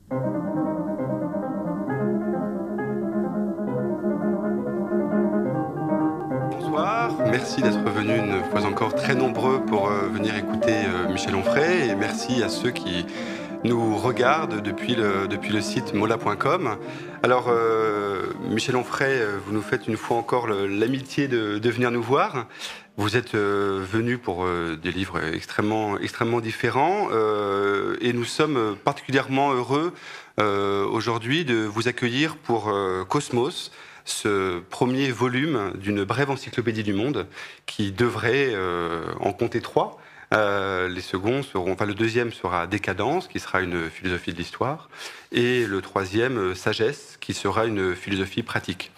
Bonsoir, merci d'être venus une fois encore très nombreux pour venir écouter Michel Onfray, et merci à ceux qui nous regardent depuis le site mola.com. Alors, Michel Onfray, vous nous faites une fois encore l'amitié de venir nous voir. Vous êtes venu pour des livres extrêmement différents, et nous sommes particulièrement heureux aujourd'hui de vous accueillir pour Cosmos, ce premier volume d'une brève encyclopédie du monde qui devrait en compter 3. Les seconds seront, enfin le deuxième sera Décadence, qui sera une philosophie de l'histoire, et le troisième Sagesse, qui sera une philosophie pratique.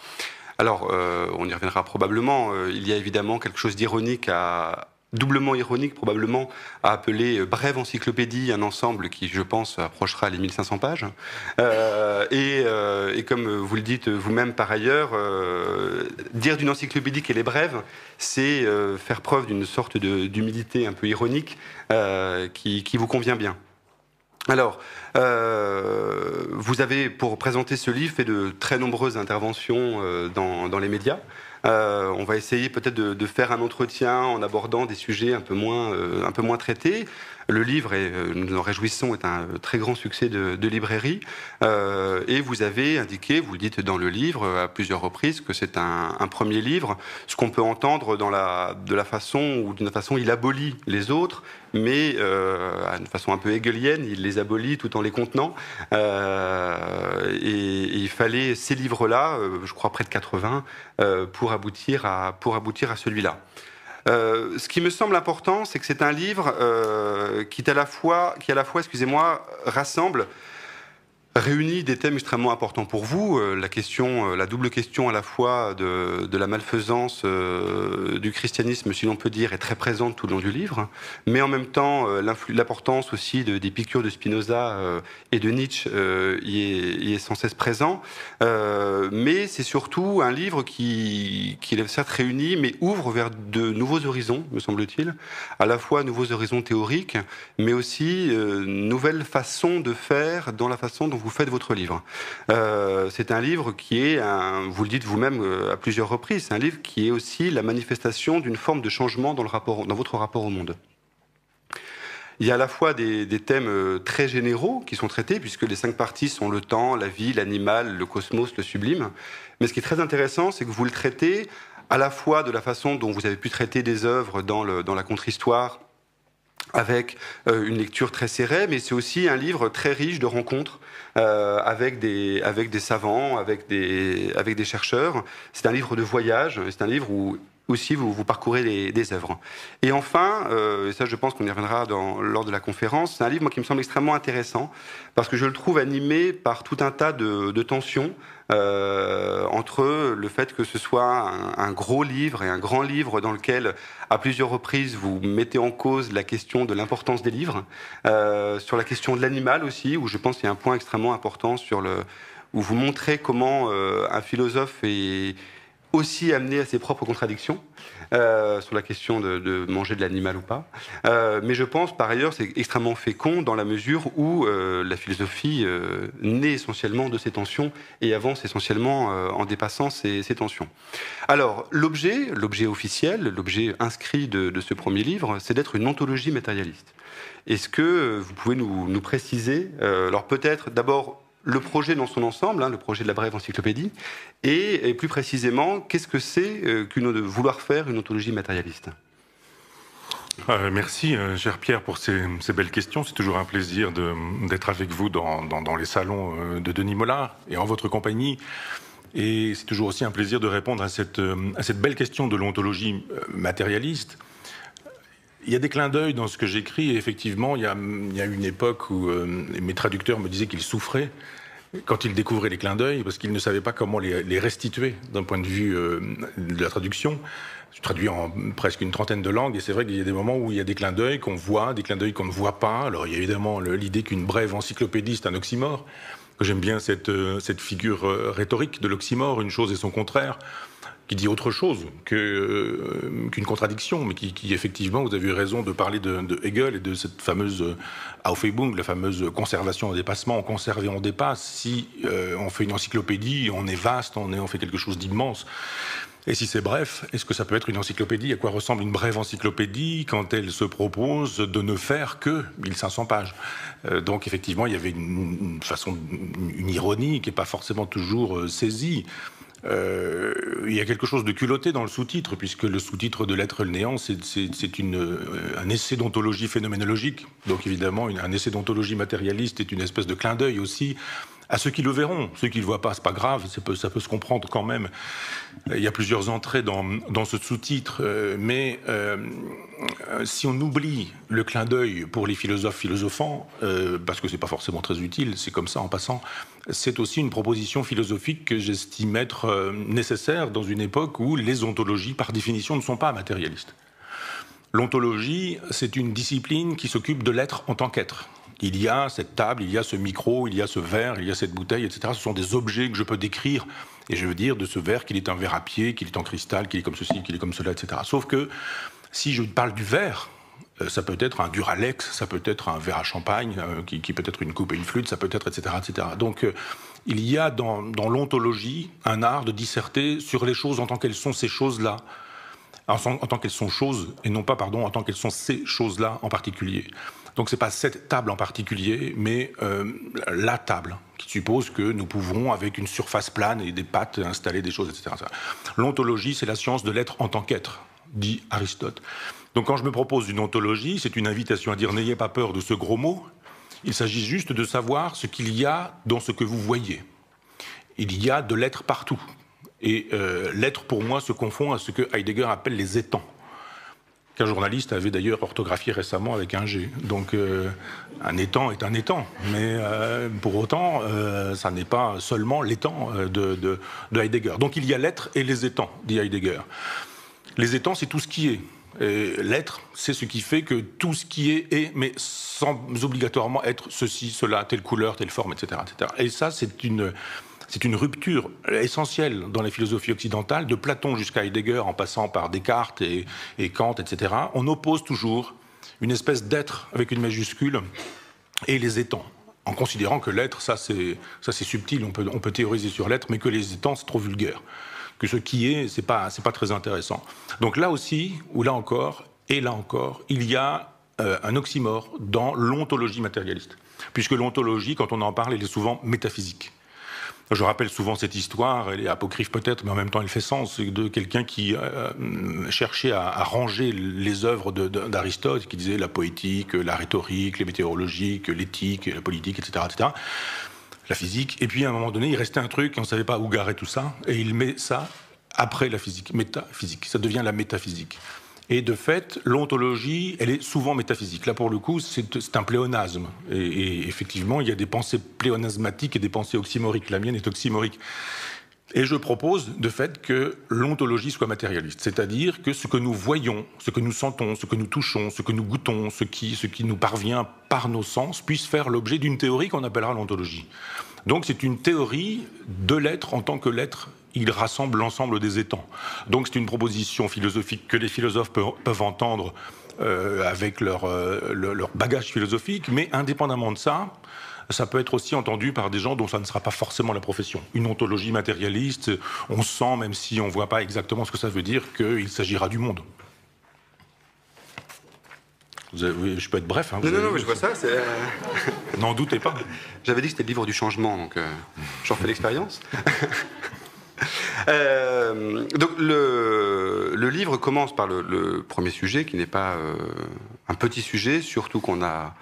Alors, on y reviendra probablement. Il y a évidemment quelque chose d'ironique doublement ironique probablement, à appeler brève encyclopédie un ensemble qui, je pense, approchera les 1500 pages. Et comme vous le dites vous-même par ailleurs, dire d'une encyclopédie qu'elle est brève, c'est faire preuve d'une sorte d'humilité un peu ironique qui vous convient bien. Alors, vous avez, pour présenter ce livre, fait de très nombreuses interventions dans les médias. On va essayer peut-être de faire un entretien en abordant des sujets un peu moins traités. Le livre, nous nous en réjouissons, est un très grand succès de librairie. Et vous avez indiqué, vous le dites dans le livre à plusieurs reprises, que c'est un premier livre. Ce qu'on peut entendre d'une façon, il abolit les autres, mais d'une façon un peu hegelienne, il les abolit tout en les contenant. Et il fallait ces livres-là, je crois près de 80, pour aboutir à celui-là. Ce qui me semble important, c'est que c'est un livre qui à la fois, excusez-moi, réunit des thèmes extrêmement importants pour vous. La double question à la fois de la malfaisance du christianisme, si l'on peut dire, est très présente tout le long du livre, mais en même temps, l'importance aussi des piqûres de Spinoza et de Nietzsche y est sans cesse présent. Mais c'est surtout un livre qui est certes réuni, mais ouvre vers de nouveaux horizons, me semble-t-il, à la fois nouveaux horizons théoriques, mais aussi nouvelles façons de faire dans la façon dont vous faites votre livre. C'est un livre qui est, vous le dites vous-même à plusieurs reprises, c'est un livre qui est aussi la manifestation d'une forme de changement dans votre rapport au monde. Il y a à la fois des thèmes très généraux qui sont traités, puisque les 5 parties sont le temps, la vie, l'animal, le cosmos, le sublime. Mais ce qui est très intéressant, c'est que vous le traitez à la fois de la façon dont vous avez pu traiter des œuvres dans la contre-histoire, avec une lecture très serrée, mais c'est aussi un livre très riche de rencontres avec des savants, avec des chercheurs. C'est un livre de voyage, c'est un livre où aussi vous parcourez des œuvres. Et enfin, et ça je pense qu'on y reviendra lors de la conférence, c'est un livre qui me semble extrêmement intéressant, parce que je le trouve animé par tout un tas de tensions, entre le fait que ce soit un gros livre et un grand livre dans lequel, à plusieurs reprises, vous mettez en cause la question de l'importance des livres, sur la question de l'animal aussi, où je pense qu'il y a un point extrêmement important où vous montrez comment un philosophe est aussi amené à ses propres contradictions sur la question de manger de l'animal ou pas. Mais je pense, par ailleurs, c'est extrêmement fécond dans la mesure où la philosophie naît essentiellement de ces tensions et avance essentiellement en dépassant ces tensions. Alors, l'objet officiel, l'objet inscrit de ce premier livre, c'est d'être une ontologie matérialiste. Est-ce que vous pouvez nous préciser, alors peut-être d'abord le projet dans son ensemble, le projet de la brève encyclopédie, et plus précisément, qu'est-ce que c'est de vouloir faire une ontologie matérialiste ? Merci, cher Pierre, pour ces belles questions. C'est toujours un plaisir d'être avec vous dans les salons de Denis Mollard et en votre compagnie. Et c'est toujours aussi un plaisir de répondre à cette belle question de l'ontologie matérialiste. Il y a des clins d'œil dans ce que j'écris, et effectivement, il y a une époque où mes traducteurs me disaient qu'ils souffraient quand ils découvraient les clins d'œil, parce qu'ils ne savaient pas comment les restituer d'un point de vue de la traduction. Je traduis en presque une trentaine de langues, et c'est vrai qu'il y a des moments où il y a des clins d'œil qu'on voit, des clins d'œil qu'on ne voit pas. Alors il y a évidemment l'idée qu'une brève encyclopédie, c'est un oxymore, J'aime bien cette figure rhétorique de l'oxymore, une chose et son contraire, qui dit autre chose qu'une contradiction, mais qui effectivement, vous avez eu raison de parler de Hegel et de cette fameuse Aufhebung, la fameuse conservation en dépassement. On conserve et on dépasse. Si on fait une encyclopédie, on est vaste, on fait quelque chose d'immense. Et si c'est bref, est-ce que ça peut être une encyclopédie? À quoi ressemble une brève encyclopédie quand elle se propose de ne faire que 1500 pages? Donc effectivement, il y avait une ironie qui n'est pas forcément toujours saisie. Il y a quelque chose de culotté dans le sous-titre, puisque le sous-titre de L'être et le néant, c'est un essai d'ontologie phénoménologique. Donc évidemment, un essai d'ontologie matérialiste est une espèce de clin d'œil aussi à ceux qui le verront. Ceux qui ne le voient pas, c'est pas grave, ça peut se comprendre quand même. Il y a plusieurs entrées dans ce sous-titre, mais si on oublie le clin d'œil pour les philosophes philosophants, parce que c'est pas forcément très utile, c'est comme ça en passant, c'est aussi une proposition philosophique que j'estime être nécessaire dans une époque où les ontologies, par définition, ne sont pas matérialistes. L'ontologie, c'est une discipline qui s'occupe de l'être en tant qu'être. Il y a cette table, il y a ce micro, il y a ce verre, il y a cette bouteille, etc. Ce sont des objets que je peux décrire. Et je veux dire de ce verre qu'il est un verre à pied, qu'il est en cristal, qu'il est comme ceci, qu'il est comme cela, etc. Sauf que si je parle du verre, ça peut être un Duralex, ça peut être un verre à champagne, qui peut être une coupe et une flûte, ça peut être, etc. etc. Donc il y a dans l'ontologie un art de disserter sur les choses en tant qu'elles sont ces choses-là. En tant qu'elles sont choses, et non pas, pardon, en tant qu'elles sont ces choses-là en particulier. Donc ce n'est pas cette table en particulier, mais la table, qui suppose que nous pouvons, avec une surface plane et des pattes, installer des choses, etc. L'ontologie, c'est la science de l'être en tant qu'être, dit Aristote. Donc quand je me propose une ontologie, c'est une invitation à dire « n'ayez pas peur de ce gros mot », il s'agit juste de savoir ce qu'il y a dans ce que vous voyez. Il y a de l'être partout. Et l'être, pour moi, se confond à ce que Heidegger appelle les étangs, qu'un journaliste avait d'ailleurs orthographié récemment avec un G. Donc un étang est un étang, mais pour autant, ça n'est pas seulement l'étang de Heidegger. Donc il y a l'être et les étangs, dit Heidegger. Les étangs, c'est tout ce qui est. L'être, c'est ce qui fait que tout ce qui est, mais sans obligatoirement être ceci, cela, telle couleur, telle forme, etc. etc. Et ça, c'est une rupture essentielle dans la philosophie occidentale, de Platon jusqu'à Heidegger, en passant par Descartes et Kant, etc. On oppose toujours une espèce d'être avec une majuscule et les étangs, en considérant que l'être, ça c'est subtil, on peut théoriser sur l'être, mais que les étangs, c'est trop vulgaire, que ce qui est, c'est pas très intéressant. Donc là aussi, ou là encore, et là encore, il y a un oxymore dans l'ontologie matérialiste, puisque l'ontologie, quand on en parle, elle est souvent métaphysique. Je rappelle souvent cette histoire, elle est apocryphe peut-être, mais en même temps elle fait sens, de quelqu'un qui cherchait à ranger les œuvres d'Aristote, qui disait la poétique, la rhétorique, les météorologiques, l'éthique, la politique, etc., etc., la physique. Et puis à un moment donné, il restait un truc, et on ne savait pas où garer tout ça, et il met ça après la physique, métaphysique. Ça devient la métaphysique. Et de fait, l'ontologie, elle est souvent métaphysique. Là, pour le coup, c'est un pléonasme. Et effectivement, il y a des pensées pléonasmatiques et des pensées oxymoriques. La mienne est oxymorique. Et je propose, de fait, que l'ontologie soit matérialiste. C'est-à-dire que ce que nous voyons, ce que nous sentons, ce que nous touchons, ce que nous goûtons, ce qui nous parvient par nos sens, puisse faire l'objet d'une théorie qu'on appellera l'ontologie. Donc c'est une théorie de l'être en tant que l'être. Il rassemble l'ensemble des étangs. Donc c'est une proposition philosophique que les philosophes peuvent entendre avec leur bagage philosophique, mais indépendamment de ça, ça peut être aussi entendu par des gens dont ça ne sera pas forcément la profession. Une ontologie matérialiste, on sent, même si on ne voit pas exactement ce que ça veut dire, qu'il s'agira du monde. Je peux être bref. Hein, non, mais je vois ça. N'en doutez pas. J'avais dit que c'était le livre du changement, donc j'en fais l'expérience. Donc le livre commence par le premier sujet, qui n'est pas un petit sujet, surtout qu'on a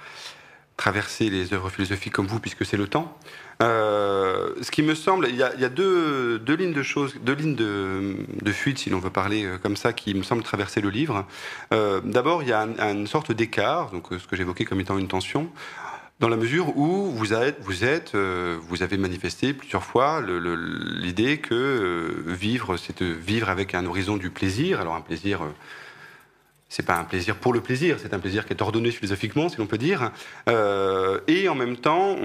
traversé les œuvres philosophiques comme vous, puisque c'est le temps. Ce qui me semble, il y a deux lignes de choses, deux lignes de fuite, si l'on veut parler comme ça, qui me semblent traverser le livre. D'abord, il y a une sorte d'écart, donc ce que j'évoquais comme étant une tension, dans la mesure où vous avez manifesté plusieurs fois l'idée que vivre, c'est vivre avec un horizon du plaisir, alors un plaisir c'est pas un plaisir pour le plaisir, c'est un plaisir qui est ordonné philosophiquement, si l'on peut dire. Et en même temps,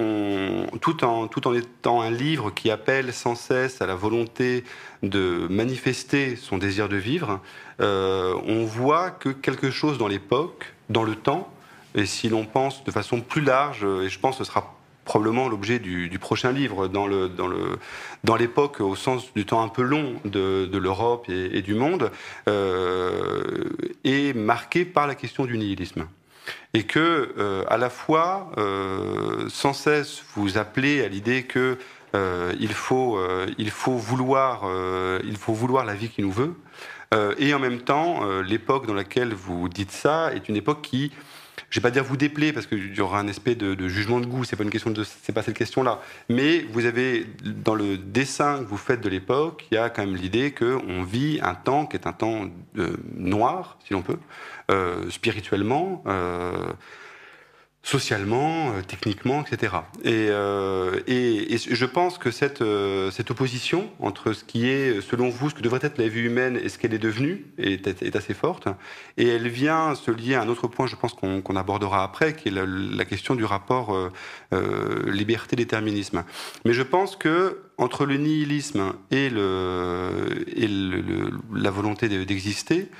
tout en étant un livre qui appelle sans cesse à la volonté de manifester son désir de vivre, on voit que quelque chose dans l'époque, dans le temps, et si l'on pense de façon plus large, et je pense que ce sera probablement l'objet du prochain livre, dans l'époque, au sens du temps un peu long de l'Europe et du monde, est marqué par la question du nihilisme. Et que, à la fois, sans cesse vous appelez à l'idée que il faut vouloir la vie qui nous veut, et en même temps, l'époque dans laquelle vous dites ça est une époque qui, je vais pas dire vous déplaît parce qu'il y aura un aspect de jugement de goût, c'est pas cette question-là. Mais vous avez, dans le dessin que vous faites de l'époque, il y a quand même l'idée qu'on vit un temps qui est un temps noir, si l'on peut, spirituellement, socialement, techniquement, etc. Et je pense que cette opposition entre ce qui est, selon vous, ce que devrait être la vie humaine et ce qu'elle est devenue est assez forte. Et elle vient se lier à un autre point, je pense qu'on abordera après, qui est la question du rapport liberté-déterminisme. Mais je pense que entre le nihilisme et la volonté d'exister,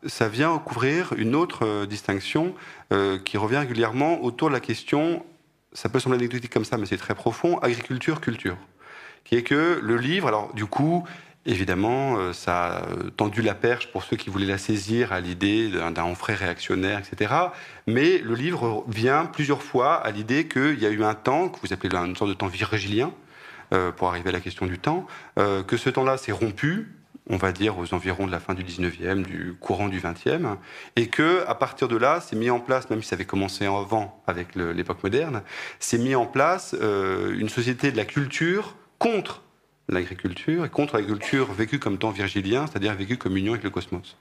ça vient couvrir une autre distinction qui revient régulièrement autour de la question, ça peut sembler anecdotique comme ça, mais c'est très profond, agriculture-culture. Qui est que le livre, alors du coup, évidemment, ça a tendu la perche pour ceux qui voulaient la saisir à l'idée d'un enfrait réactionnaire, etc. Mais le livre vient plusieurs fois à l'idée qu'il y a eu un temps, que vous appelez une sorte de temps virgilien, pour arriver à la question du temps, que ce temps-là s'est rompu, on va dire aux environs de la fin du 19e, du courant du 20e, et que à partir de là, c'est mis en place, même si ça avait commencé avant avec l'époque moderne, c'est mis en place une société de la culture contre l'agriculture, et contre l'agriculture vécue comme temps virgilien, c'est-à-dire vécue comme union avec le cosmos.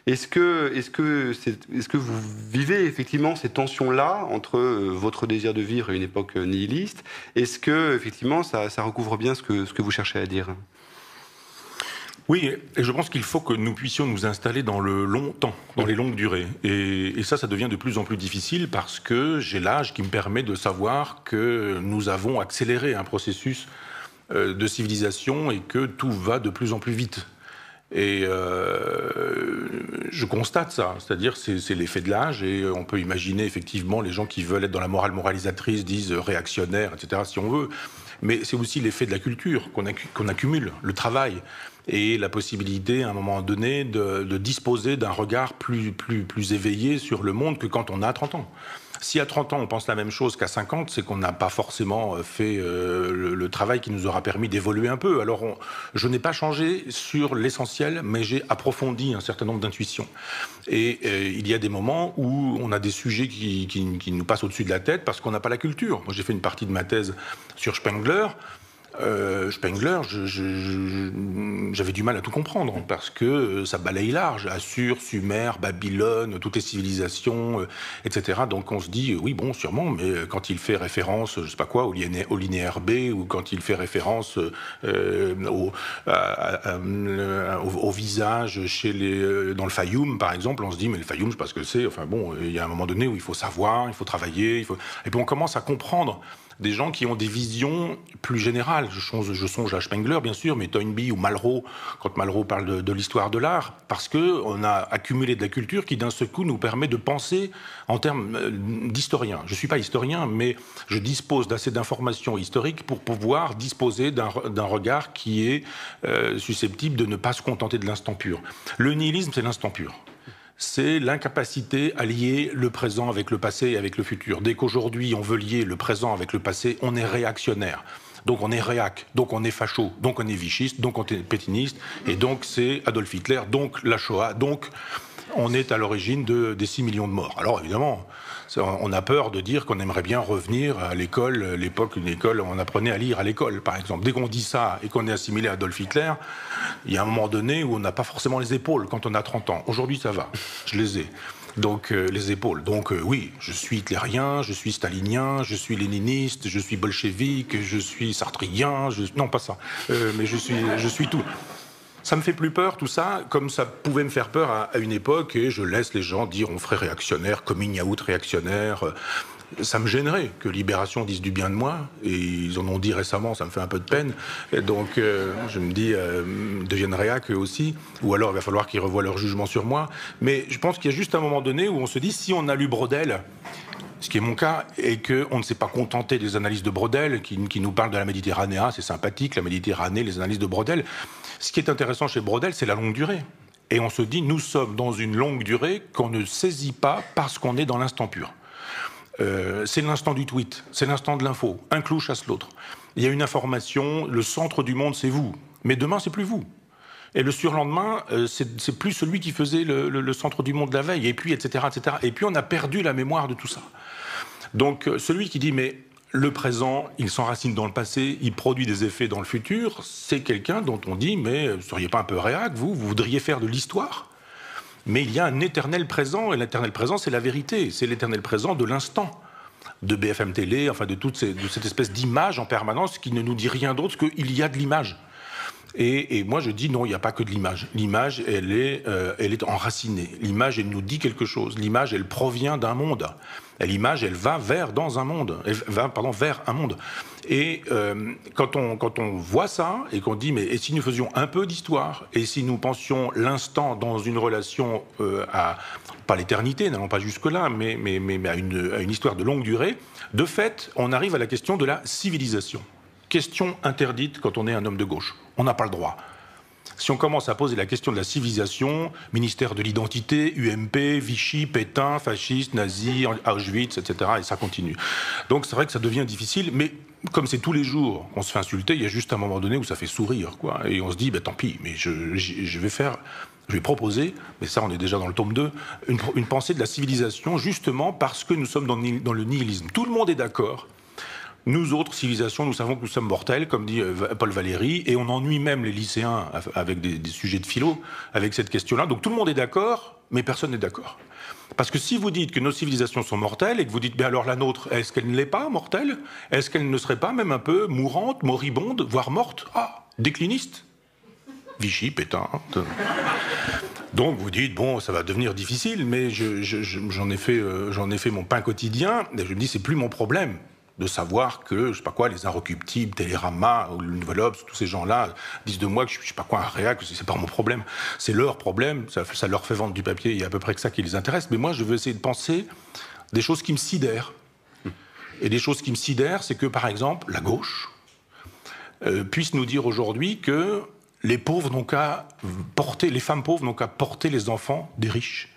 Est-ce que vous vivez effectivement ces tensions-là entre votre désir de vivre et une époque nihiliste? Est-ce que effectivement ça recouvre bien ce que vous cherchez à dire? Oui, et je pense qu'il faut que nous puissions nous installer dans le long temps, dans les longues durées. Et ça devient de plus en plus difficile parce que j'ai l'âge qui me permet de savoir que nous avons accéléré un processus de civilisation et que tout va de plus en plus vite. Et je constate ça, c'est-à-dire c'est l'effet de l'âge, et on peut imaginer effectivement les gens qui veulent être dans la morale moralisatrice disent réactionnaire, etc. si on veut, mais c'est aussi l'effet de la culture qu'on accumule, le travail, et la possibilité à un moment donné de disposer d'un regard plus éveillé sur le monde que quand on a 30 ans. Si à 30 ans on pense la même chose qu'à 50, c'est qu'on n'a pas forcément fait le travail qui nous aura permis d'évoluer un peu. Alors je n'ai pas changé sur l'essentiel, mais j'ai approfondi un certain nombre d'intuitions. Et il y a des moments où on a des sujets qui nous passent au-dessus de la tête parce qu'on n'a pas la culture. Moi j'ai fait une partie de ma thèse sur Spengler. Spengler, j'avais du mal à tout comprendre parce que ça balaye large, Assur, Sumer, Babylone, toutes les civilisations, etc. Donc on se dit oui bon sûrement, mais quand il fait référence, je sais pas quoi, au linéaire B, ou quand il fait référence au visage dans le Fayoum par exemple, on se dit mais le Fayoum je sais pas ce que c'est. Enfin bon, il y a un moment donné où il faut savoir, il faut travailler, et puis on commence à comprendre des gens qui ont des visions plus générales. Je songe à Spengler, bien sûr, mais Toynbee ou Malraux, quand Malraux parle de l'histoire de l'art, parce qu'on a accumulé de la culture qui, d'un seul coup, nous permet de penser en termes d'historien. Je ne suis pas historien, mais je dispose d'assez d'informations historiques pour pouvoir disposer d'un regard qui est susceptible de ne pas se contenter de l'instant pur. Le nihilisme, c'est l'instant pur. C'est l'incapacité à lier le présent avec le passé et avec le futur. Dès qu'aujourd'hui on veut lier le présent avec le passé, on est réactionnaire. Donc on est réac, donc on est facho, donc on est vichiste, donc on est pétiniste, et donc c'est Adolf Hitler, donc la Shoah, donc on est à l'origine des 6 millions de morts. Alors évidemment, on a peur de dire qu'on aimerait bien revenir à l'école, l'époque, une école où on apprenait à lire à l'école, par exemple. Dès qu'on dit ça et qu'on est assimilé à Adolf Hitler, il y a un moment donné où on n'a pas forcément les épaules quand on a 30 ans. Aujourd'hui, ça va, je les ai. Donc les épaules. Donc oui, je suis hitlérien, je suis stalinien, je suis léniniste, je suis bolchevique, je suis sartrien, non pas ça, mais je suis tout. Ça me fait plus peur, tout ça, comme ça pouvait me faire peur à une époque, et je laisse les gens dire on ferait réactionnaire, coming out réactionnaire. Ça me gênerait que Libération dise du bien de moi, et ils en ont dit récemment, ça me fait un peu de peine. Et donc je me dis, deviennent réac eux aussi, ou alors il va falloir qu'ils revoient leur jugement sur moi. Mais je pense qu'il y a juste un moment donné où on se dit, si on a lu Braudel, ce qui est mon cas, et qu'on ne s'est pas contenté des analyses de Braudel, qui nous parlent de la Méditerranée, c'est sympathique, la Méditerranée, les analyses de Braudel. Ce qui est intéressant chez Braudel, c'est la longue durée. Et on se dit, nous sommes dans une longue durée qu'on ne saisit pas parce qu'on est dans l'instant pur. C'est l'instant du tweet, c'est l'instant de l'info. Un clou chasse l'autre. Il y a une information, le centre du monde, c'est vous. Mais demain, c'est plus vous. Et le surlendemain, c'est plus celui qui faisait le centre du monde la veille, et puis, etc., etc. Et puis, on a perdu la mémoire de tout ça. Donc, celui qui dit, mais le présent, il s'enracine dans le passé, il produit des effets dans le futur, c'est quelqu'un dont on dit, mais vous ne seriez pas un peu réac, vous voudriez faire de l'histoire? Mais il y a un éternel présent, et l'éternel présent, c'est la vérité, c'est l'éternel présent de l'instant, de BFM Télé, enfin de cette espèce d'image en permanence qui ne nous dit rien d'autre qu'il y a de l'image. Et moi, je dis non, il n'y a pas que de l'image. L'image, elle est enracinée. L'image, elle nous dit quelque chose. L'image, elle provient d'un monde. Et l'image, elle va vers un monde. Et quand on voit ça et qu'on dit, mais et si nous faisions un peu d'histoire, et si nous pensions l'instant dans une relation pas l'éternité, n'allons pas jusque-là, mais à une histoire de longue durée, de fait, on arrive à la question de la civilisation. Question interdite quand on est un homme de gauche. On n'a pas le droit. Si on commence à poser la question de la civilisation, ministère de l'identité, UMP, Vichy, Pétain, fasciste, nazi, Auschwitz, etc., et ça continue. Donc c'est vrai que ça devient difficile, mais comme c'est tous les jours qu'on se fait insulter, il y a juste un moment donné où ça fait sourire, quoi. Et on se dit, tant pis, mais je vais proposer, mais ça on est déjà dans le tome 2, une pensée de la civilisation, justement parce que nous sommes dans le nihilisme. Tout le monde est d'accord. Nous autres, civilisations, nous savons que nous sommes mortels, comme dit Paul Valéry, et on ennuie même les lycéens avec des sujets de philo, avec cette question-là. Donc tout le monde est d'accord, mais personne n'est d'accord. Parce que si vous dites que nos civilisations sont mortelles, et que vous dites, mais alors la nôtre, est-ce qu'elle ne l'est pas mortelle? Est-ce qu'elle ne serait pas même un peu mourante, moribonde, voire morte? Ah, décliniste? Vichy, Pétain. Donc vous dites, bon, ça va devenir difficile, mais j'en ai fait mon pain quotidien, et je me dis, c'est plus mon problème de savoir que, je sais pas quoi, les Inrecuptibles, Télérama, ou le Nouvel Obs, tous ces gens-là disent de moi que je sais pas quoi, un réac, c'est pas mon problème. C'est leur problème, ça leur fait vendre du papier, il y a à peu près que ça qui les intéresse. Mais moi, je veux essayer de penser des choses qui me sidèrent. Et des choses qui me sidèrent, c'est que, par exemple, la gauche puisse nous dire aujourd'hui que les pauvres n'ont qu'à porter, les femmes pauvres n'ont qu'à porter les enfants des riches.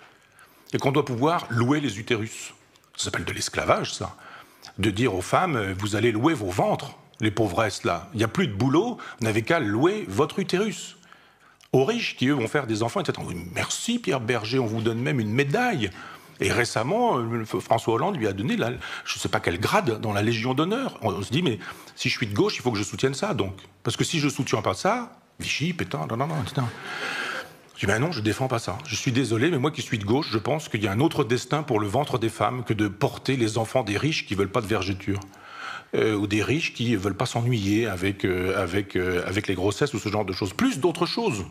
Et qu'on doit pouvoir louer les utérus. Ça s'appelle de l'esclavage, ça. De dire aux femmes, vous allez louer vos ventres, les pauvresses là. Il n'y a plus de boulot, vous n'avez qu'à louer votre utérus. Aux riches qui, eux, vont faire des enfants, etc. Oui, merci Pierre Berger, on vous donne même une médaille. Et récemment, François Hollande lui a donné, je ne sais pas quel grade, dans la Légion d'honneur. On se dit, mais si je suis de gauche, il faut que je soutienne ça, donc. Parce que si je ne soutiens pas ça, Vichy, Pétain, etc. Je dis, ben non, je ne défends pas ça. Je suis désolé, mais moi qui suis de gauche, je pense qu'il y a un autre destin pour le ventre des femmes que de porter les enfants des riches qui ne veulent pas de vergéture. Ou des riches qui ne veulent pas s'ennuyer avec les grossesses ou ce genre de choses. Plus d'autres choses.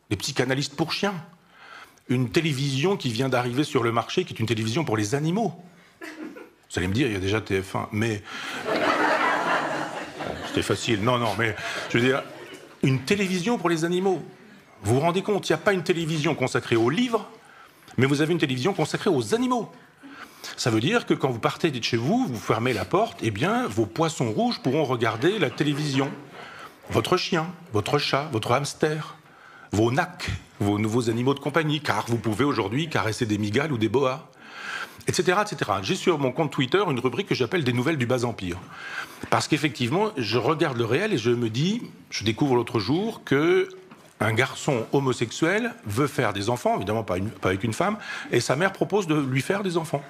Des psychanalystes pour chiens. Une télévision qui vient d'arriver sur le marché, qui est une télévision pour les animaux. Vous allez me dire, il y a déjà TF1, mais... Bon, c'était facile. Non, mais je veux dire, une télévision pour les animaux. Vous vous rendez compte, il n'y a pas une télévision consacrée aux livres, mais vous avez une télévision consacrée aux animaux. Ça veut dire que quand vous partez de chez vous, vous fermez la porte, eh bien, vos poissons rouges pourront regarder la télévision. Votre chien, votre chat, votre hamster, vos nacs, vos nouveaux animaux de compagnie, car vous pouvez aujourd'hui caresser des migales ou des boas, etc., etc. J'ai sur mon compte Twitter une rubrique que j'appelle « Des nouvelles du bas-empire ». Parce qu'effectivement, je regarde le réel et je me dis, je découvre l'autre jour que un garçon homosexuel veut faire des enfants, évidemment pas avec une femme, et sa mère propose de lui faire des enfants.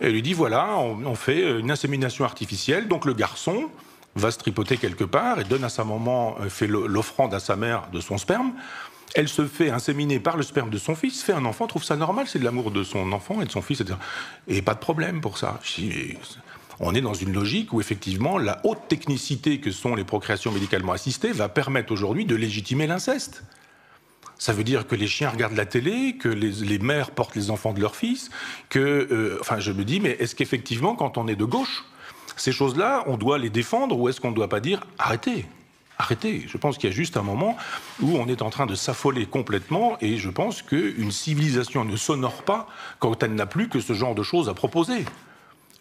Elle lui dit, voilà, on fait une insémination artificielle, donc le garçon va se tripoter quelque part et donne à sa maman, fait l'offrande à sa mère de son sperme. Elle se fait inséminer par le sperme de son fils, fait un enfant, trouve ça normal, c'est de l'amour de son enfant et de son fils, etc. Et pas de problème pour ça. On est dans une logique où, effectivement, la haute technicité que sont les procréations médicalement assistées va permettre aujourd'hui de légitimer l'inceste. Ça veut dire que les chiens regardent la télé, que les mères portent les enfants de leurs fils, que... enfin, je me dis, mais est-ce qu'effectivement, quand on est de gauche, ces choses-là, on doit les défendre ou est-ce qu'on ne doit pas dire « arrêtez » ? Arrêtez. Je pense qu'il y a juste un moment où on est en train de s'affoler complètement et je pense qu'une civilisation ne s'honore pas quand elle n'a plus que ce genre de choses à proposer.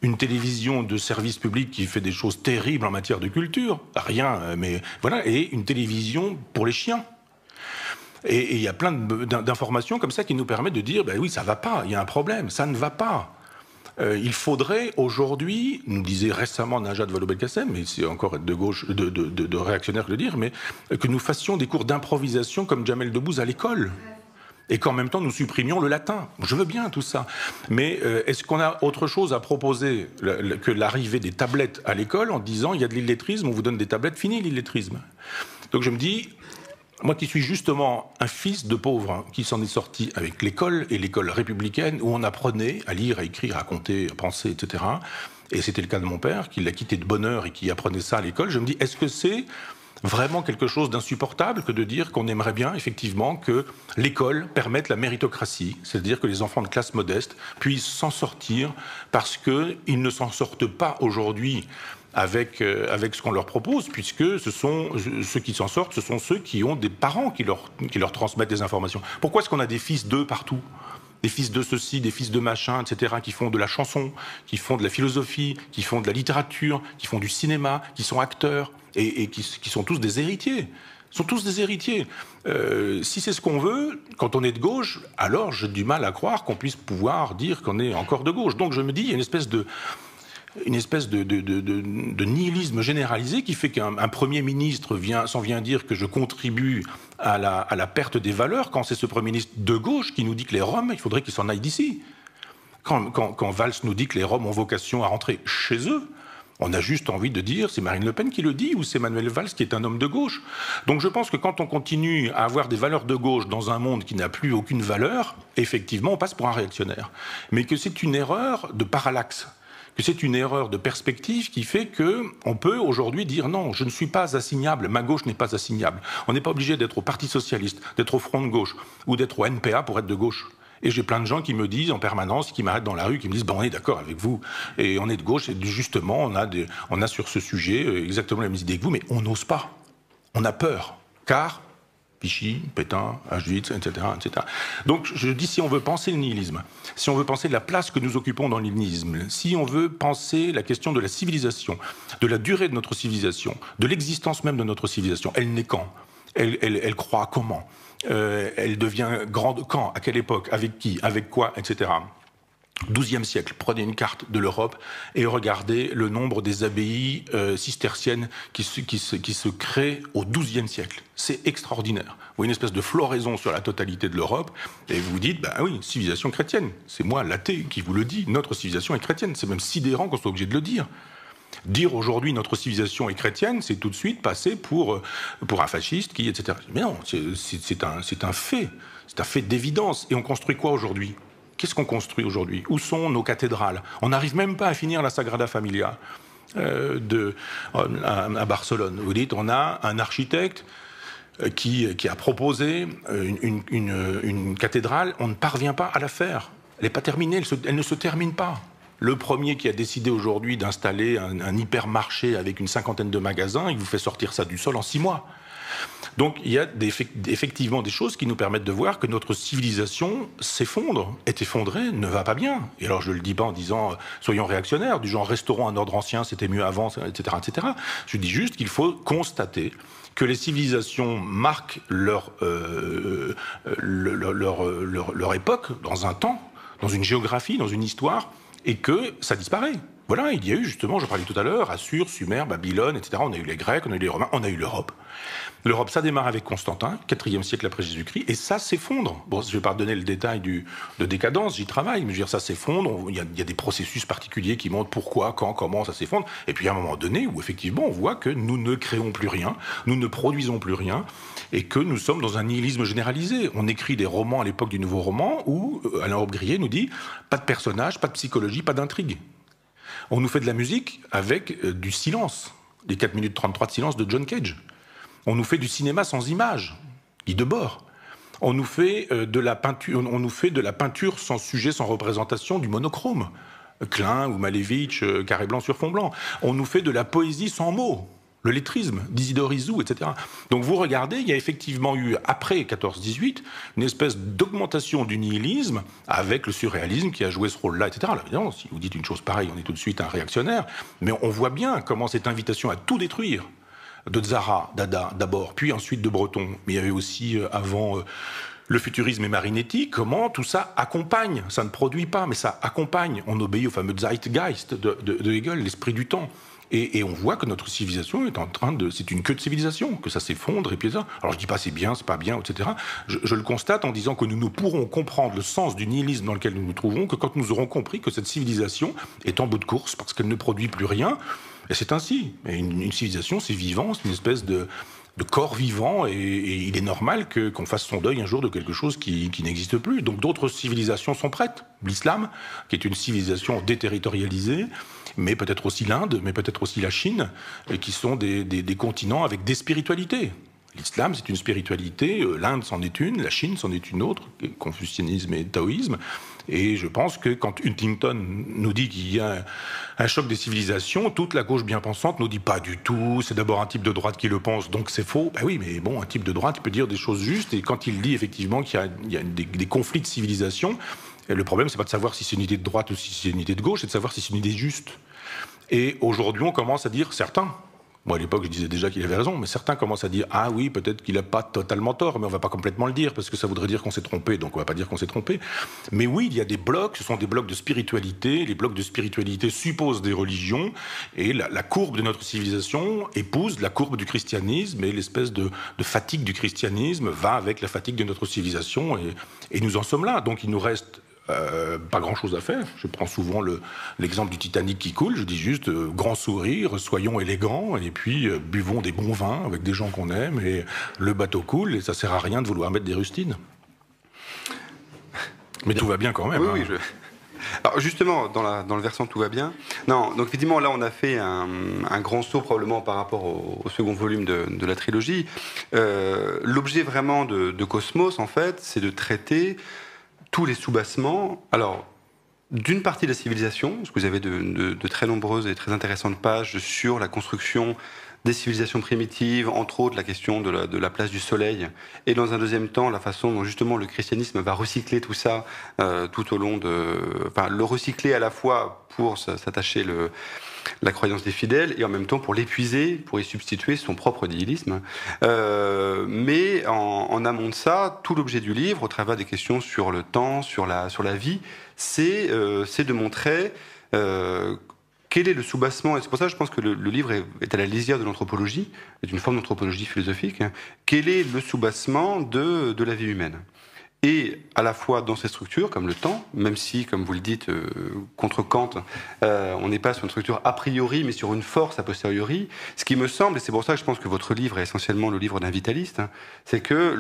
Une télévision de service public qui fait des choses terribles en matière de culture, rien, mais voilà, et une télévision pour les chiens. Et il y a plein d'informations comme ça qui nous permettent de dire, ben oui, ça ne va pas, il y a un problème, ça ne va pas. Il faudrait aujourd'hui, nous disait récemment Najat Vallaud-Belkacem, mais c'est encore de gauche, de réactionnaire de le dire, mais que nous fassions des cours d'improvisation comme Jamel Debbouze à l'école. Et qu'en même temps nous supprimions le latin. Je veux bien tout ça. Mais est-ce qu'on a autre chose à proposer que l'arrivée des tablettes à l'école en disant il y a de l'illettrisme, on vous donne des tablettes, fini l'illettrisme. Donc je me dis, moi qui suis justement un fils de pauvre, hein, qui s'en est sorti avec l'école et l'école républicaine où on apprenait à lire, à écrire, à compter, à penser, etc. Et c'était le cas de mon père, qui l'a quitté de bonne heure et qui apprenait ça à l'école. Je me dis, est-ce que c'est vraiment quelque chose d'insupportable que de dire qu'on aimerait bien effectivement que l'école permette la méritocratie, c'est-à-dire que les enfants de classe modeste puissent s'en sortir parce qu'ils ne s'en sortent pas aujourd'hui avec ce qu'on leur propose, puisque ceux qui s'en sortent, ce sont ceux qui ont des parents qui leur transmettent des informations. Pourquoi est-ce qu'on a des fils d'eux partout ? Des fils de ceci, des fils de machin, etc., qui font de la chanson, qui font de la philosophie, qui font de la littérature, qui font du cinéma, qui sont acteurs, et qui sont tous des héritiers. Ils sont tous des héritiers. Si c'est ce qu'on veut, quand on est de gauche, alors j'ai du mal à croire qu'on puisse pouvoir dire qu'on est encore de gauche. Donc je me dis, il y a une espèce de nihilisme généralisé qui fait qu'un Premier ministre s'en vient dire que je contribue à la perte des valeurs, quand c'est ce Premier ministre de gauche qui nous dit que les Roms, il faudrait qu'ils s'en aillent d'ici. Quand Valls nous dit que les Roms ont vocation à rentrer chez eux, on a juste envie de dire, c'est Marine Le Pen qui le dit ou c'est Manuel Valls qui est un homme de gauche. Donc je pense que quand on continue à avoir des valeurs de gauche dans un monde qui n'a plus aucune valeur, effectivement, on passe pour un réactionnaire. Mais que c'est une erreur de parallaxe, que c'est une erreur de perspective qui fait qu'on peut aujourd'hui dire non, je ne suis pas assignable, ma gauche n'est pas assignable. On n'est pas obligé d'être au Parti Socialiste, d'être au Front de gauche ou d'être au NPA pour être de gauche. Et j'ai plein de gens qui me disent en permanence, qui m'arrêtent dans la rue, qui me disent on est d'accord avec vous, et on est de gauche, et justement, on a sur ce sujet exactement la même idée que vous, mais on n'ose pas. On a peur, car Vichy, Pétain, Auschwitz, etc., etc. Donc je dis, si on veut penser le nihilisme, si on veut penser la place que nous occupons dans le nihilisme, si on veut penser la question de la civilisation, de la durée de notre civilisation, de l'existence même de notre civilisation, elle naît quand ? Elle croît comment ? Elle devient grande quand ? À quelle époque ? Avec qui ? Avec quoi ? Etc. 12e siècle, prenez une carte de l'Europe et regardez le nombre des abbayes cisterciennes qui se créent au 12e siècle. C'est extraordinaire. Vous voyez une espèce de floraison sur la totalité de l'Europe et vous vous dites, ben oui, civilisation chrétienne. C'est moi, l'athée, qui vous le dis, notre civilisation est chrétienne. C'est même sidérant qu'on soit obligé de le dire. Dire aujourd'hui notre civilisation est chrétienne, c'est tout de suite passer pour un fasciste qui, etc. Mais non, c'est un fait. C'est un fait d'évidence. Et on construit quoi aujourd'hui ? Qu'est-ce qu'on construit aujourd'hui ? Où sont nos cathédrales ? On n'arrive même pas à finir la Sagrada Familia à Barcelone. Vous dites, on a un architecte qui a proposé une cathédrale, on ne parvient pas à la faire. Elle n'est pas terminée, elle ne se termine pas. Le premier qui a décidé aujourd'hui d'installer un hypermarché avec une cinquantaine de magasins, il vous fait sortir ça du sol en 6 mois. Donc il y a effectivement des choses qui nous permettent de voir que notre civilisation s'effondre, est effondrée, ne va pas bien. Et alors je ne le dis pas en disant soyons réactionnaires, du genre restaurons un ordre ancien, c'était mieux avant, etc., etc. Je dis juste qu'il faut constater que les civilisations marquent leur époque dans un temps, dans une géographie, dans une histoire, et que ça disparaît. Voilà, il y a eu justement, je parlais tout à l'heure, Assur, Sumer, Babylone, etc. On a eu les Grecs, on a eu les Romains, on a eu l'Europe. L'Europe, ça démarre avec Constantin, 4e siècle après Jésus-Christ, et ça s'effondre. Bon, je ne vais pas donner le détail de décadence, j'y travaille, mais je veux dire, ça s'effondre, il y a des processus particuliers qui montrent pourquoi, quand, comment ça s'effondre, et puis à un moment donné où effectivement on voit que nous ne créons plus rien, nous ne produisons plus rien, et que nous sommes dans un nihilisme généralisé. On écrit des romans à l'époque du Nouveau Roman où Alain Robbe-Grillet nous dit pas de personnage, pas de psychologie, pas d'intrigue. On nous fait de la musique avec du silence, les 4 minutes 33 de silence de John Cage. On nous fait du cinéma sans images, Guy Debord. On nous fait de la peinture sans sujet, sans représentation, du monochrome. Klein ou Malevich, carré blanc sur fond blanc. On nous fait de la poésie sans mots. Le lettrisme, d'Isidore Isou, etc. Donc vous regardez, il y a effectivement eu, après 14-18, une espèce d'augmentation du nihilisme avec le surréalisme qui a joué ce rôle-là, etc. Alors évidemment, si vous dites une chose pareille, on est tout de suite un réactionnaire, mais on voit bien comment cette invitation à tout détruire, de Tzara, Dada d'abord, puis ensuite de Breton, mais il y avait aussi avant... le futurisme et Marinetti, comment tout ça accompagne, ça ne produit pas, mais ça accompagne. On obéit au fameux Zeitgeist de Hegel, l'esprit du temps. Et on voit que notre civilisation est en train de... C'est une queue de civilisation, que ça s'effondre et puis ça. Alors je dis pas c'est bien, c'est pas bien, etc. Je le constate en disant que nous ne pourrons comprendre le sens du nihilisme dans lequel nous nous trouvons que quand nous aurons compris que cette civilisation est en bout de course parce qu'elle ne produit plus rien. Et c'est ainsi. Et une civilisation, c'est vivant, c'est une espèce de corps vivant, et il est normal qu'on fasse son deuil un jour de quelque chose qui n'existe plus. Donc d'autres civilisations sont prêtes. L'islam, qui est une civilisation déterritorialisée, mais peut-être aussi l'Inde, mais peut-être aussi la Chine, qui sont des continents avec des spiritualités. L'islam, c'est une spiritualité, l'Inde c'en est une, la Chine c'en est une autre, confucianisme et taoïsme. Et je pense que quand Huntington nous dit qu'il y a un choc des civilisations, toute la gauche bien pensante nous dit pas du tout, c'est d'abord un type de droite qui le pense, donc c'est faux. Ben oui, mais bon, un type de droite peut dire des choses justes, et quand il dit effectivement qu'il y a des conflits de civilisation, le problème c'est pas de savoir si c'est une idée de droite ou si c'est une idée de gauche, c'est de savoir si c'est une idée juste. Et aujourd'hui on commence à dire, certains, moi, à l'époque, je disais déjà qu'il avait raison, mais certains commencent à dire « Ah oui, peut-être qu'il n'a pas totalement tort, mais on ne va pas complètement le dire, parce que ça voudrait dire qu'on s'est trompé, donc on ne va pas dire qu'on s'est trompé. » Mais oui, il y a des blocs, ce sont des blocs de spiritualité, les blocs de spiritualité supposent des religions, et la courbe de notre civilisation épouse la courbe du christianisme, et l'espèce de fatigue du christianisme va avec la fatigue de notre civilisation, et nous en sommes là. Donc il nous reste... pas grand-chose à faire. Je prends souvent l'exemple du Titanic qui coule. Je dis juste grand sourire, soyons élégants, et puis buvons des bons vins avec des gens qu'on aime, et le bateau coule, et ça sert à rien de vouloir mettre des rustines. Mais tout va bien quand même. Oui, Alors justement, dans le versant tout va bien. Non, donc effectivement, là, on a fait un grand saut probablement par rapport au second volume de la trilogie. L'objet vraiment de Cosmos, en fait, c'est de traiter tous les soubassements, alors, d'une partie de la civilisation, parce que vous avez de très nombreuses et très intéressantes pages sur la construction des civilisations primitives, entre autres la question de la place du soleil, et dans un deuxième temps, la façon dont justement le christianisme va recycler tout ça tout au long enfin, le recycler à la fois pour s'attacher la croyance des fidèles, et en même temps pour l'épuiser, pour y substituer son propre nihilisme. Mais en amont de ça, tout l'objet du livre, au travers des questions sur le temps, sur la vie, c'est de montrer quel est le soubassement, et c'est pour ça que je pense que le livre est à la lisière de l'anthropologie, est une forme d'anthropologie philosophique, quel est le soubassement de la vie humaine. Et à la fois dans ces structures, comme le temps, même si, comme vous le dites, contre Kant, on n'est pas sur une structure a priori, mais sur une force a posteriori, ce qui me semble, et c'est pour ça que je pense que votre livre est essentiellement le livre d'un vitaliste, c'est que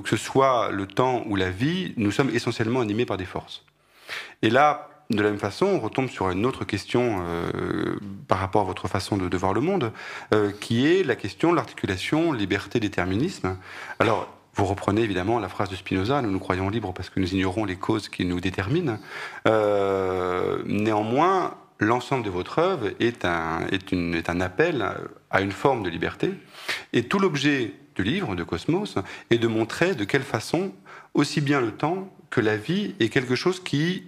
que ce soit le temps ou la vie, nous sommes essentiellement animés par des forces. Et là, de la même façon, on retombe sur une autre question par rapport à votre façon de voir le monde, qui est la question de l'articulation liberté-déterminisme. Alors, vous reprenez évidemment la phrase de Spinoza, nous nous croyons libres parce que nous ignorons les causes qui nous déterminent. Néanmoins, l'ensemble de votre œuvre est un appel à une forme de liberté. Et tout l'objet du livre, de Cosmos, est de montrer de quelle façon, aussi bien le temps que la vie, est quelque chose qui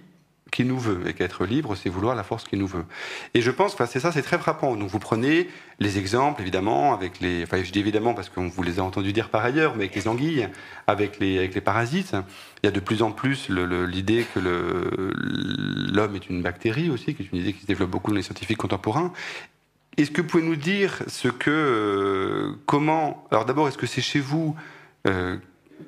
nous veut, et qu'être libre, c'est vouloir la force qui nous veut. Et je pense que c'est très frappant. Donc vous prenez les exemples, évidemment, je dis évidemment parce qu'on vous les a entendus dire par ailleurs, mais avec les anguilles, avec les parasites. Il y a de plus en plus l'idée que l'homme est une bactérie aussi, qui est une idée qui se développe beaucoup dans les scientifiques contemporains. Est-ce que vous pouvez nous dire comment... Alors d'abord, est-ce que c'est chez vous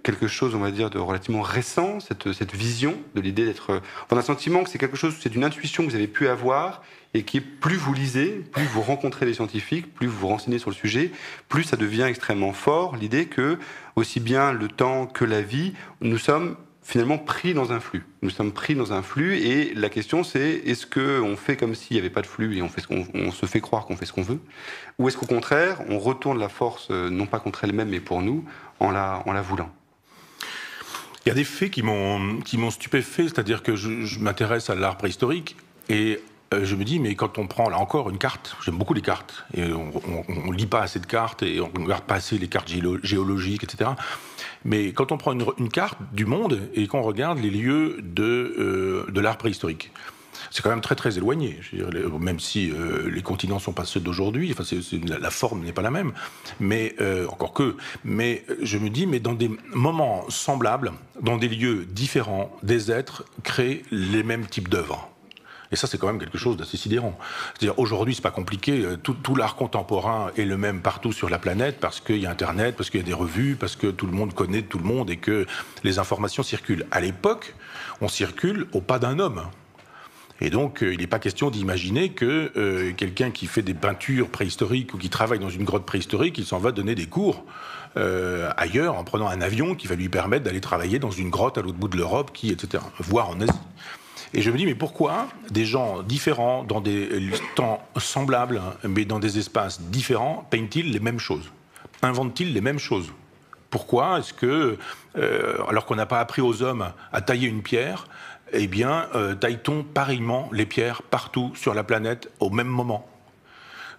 quelque chose, on va dire, de relativement récent, cette vision de l'idée d'être... On a le sentiment que c'est quelque chose, c'est une intuition que vous avez pu avoir, et qui, plus vous lisez, plus vous rencontrez les scientifiques, plus vous vous renseignez sur le sujet, plus ça devient extrêmement fort, l'idée que, aussi bien le temps que la vie, nous sommes finalement pris dans un flux. Nous sommes pris dans un flux, et la question c'est, est-ce qu'on fait comme s'il n'y avait pas de flux, et on se fait croire qu'on fait ce qu'on veut, ou est-ce qu'au contraire, on retourne la force, non pas contre elle-même, mais pour nous, en la voulant? Il y a des faits qui m'ont stupéfait, c'est-à-dire que je m'intéresse à l'art préhistorique et je me dis, mais quand on prend là encore une carte, j'aime beaucoup les cartes, et on lit pas assez de cartes et on regarde pas assez les cartes géologiques, etc. Mais quand on prend une carte du monde et qu'on regarde les lieux de l'art préhistorique, c'est quand même très très éloigné. Je veux dire, même si les continents sont pas ceux d'aujourd'hui, enfin la forme n'est pas la même, mais encore que. Mais je me dis, mais dans des moments semblables, dans des lieux différents, des êtres créent les mêmes types d'œuvres. Et ça, c'est quand même quelque chose d'assez sidérant. C'est-à-dire, aujourd'hui, c'est pas compliqué. Tout l'art contemporain est le même partout sur la planète parce qu'il y a Internet, parce qu'il y a des revues, parce que tout le monde connaît tout le monde et que les informations circulent. À l'époque, on circule au pas d'un homme. Et donc, il n'est pas question d'imaginer que quelqu'un qui fait des peintures préhistoriques ou qui travaille dans une grotte préhistorique, il s'en va donner des cours ailleurs en prenant un avion qui va lui permettre d'aller travailler dans une grotte à l'autre bout de l'Europe, etc., voire en Asie. Et je me dis, mais pourquoi des gens différents, dans des temps semblables, mais dans des espaces différents, peignent-ils les mêmes choses? Inventent-ils les mêmes choses? Pourquoi est-ce que, alors qu'on n'a pas appris aux hommes à tailler une pierre, eh bien, taille-t-on pareillement les pierres partout sur la planète au même moment?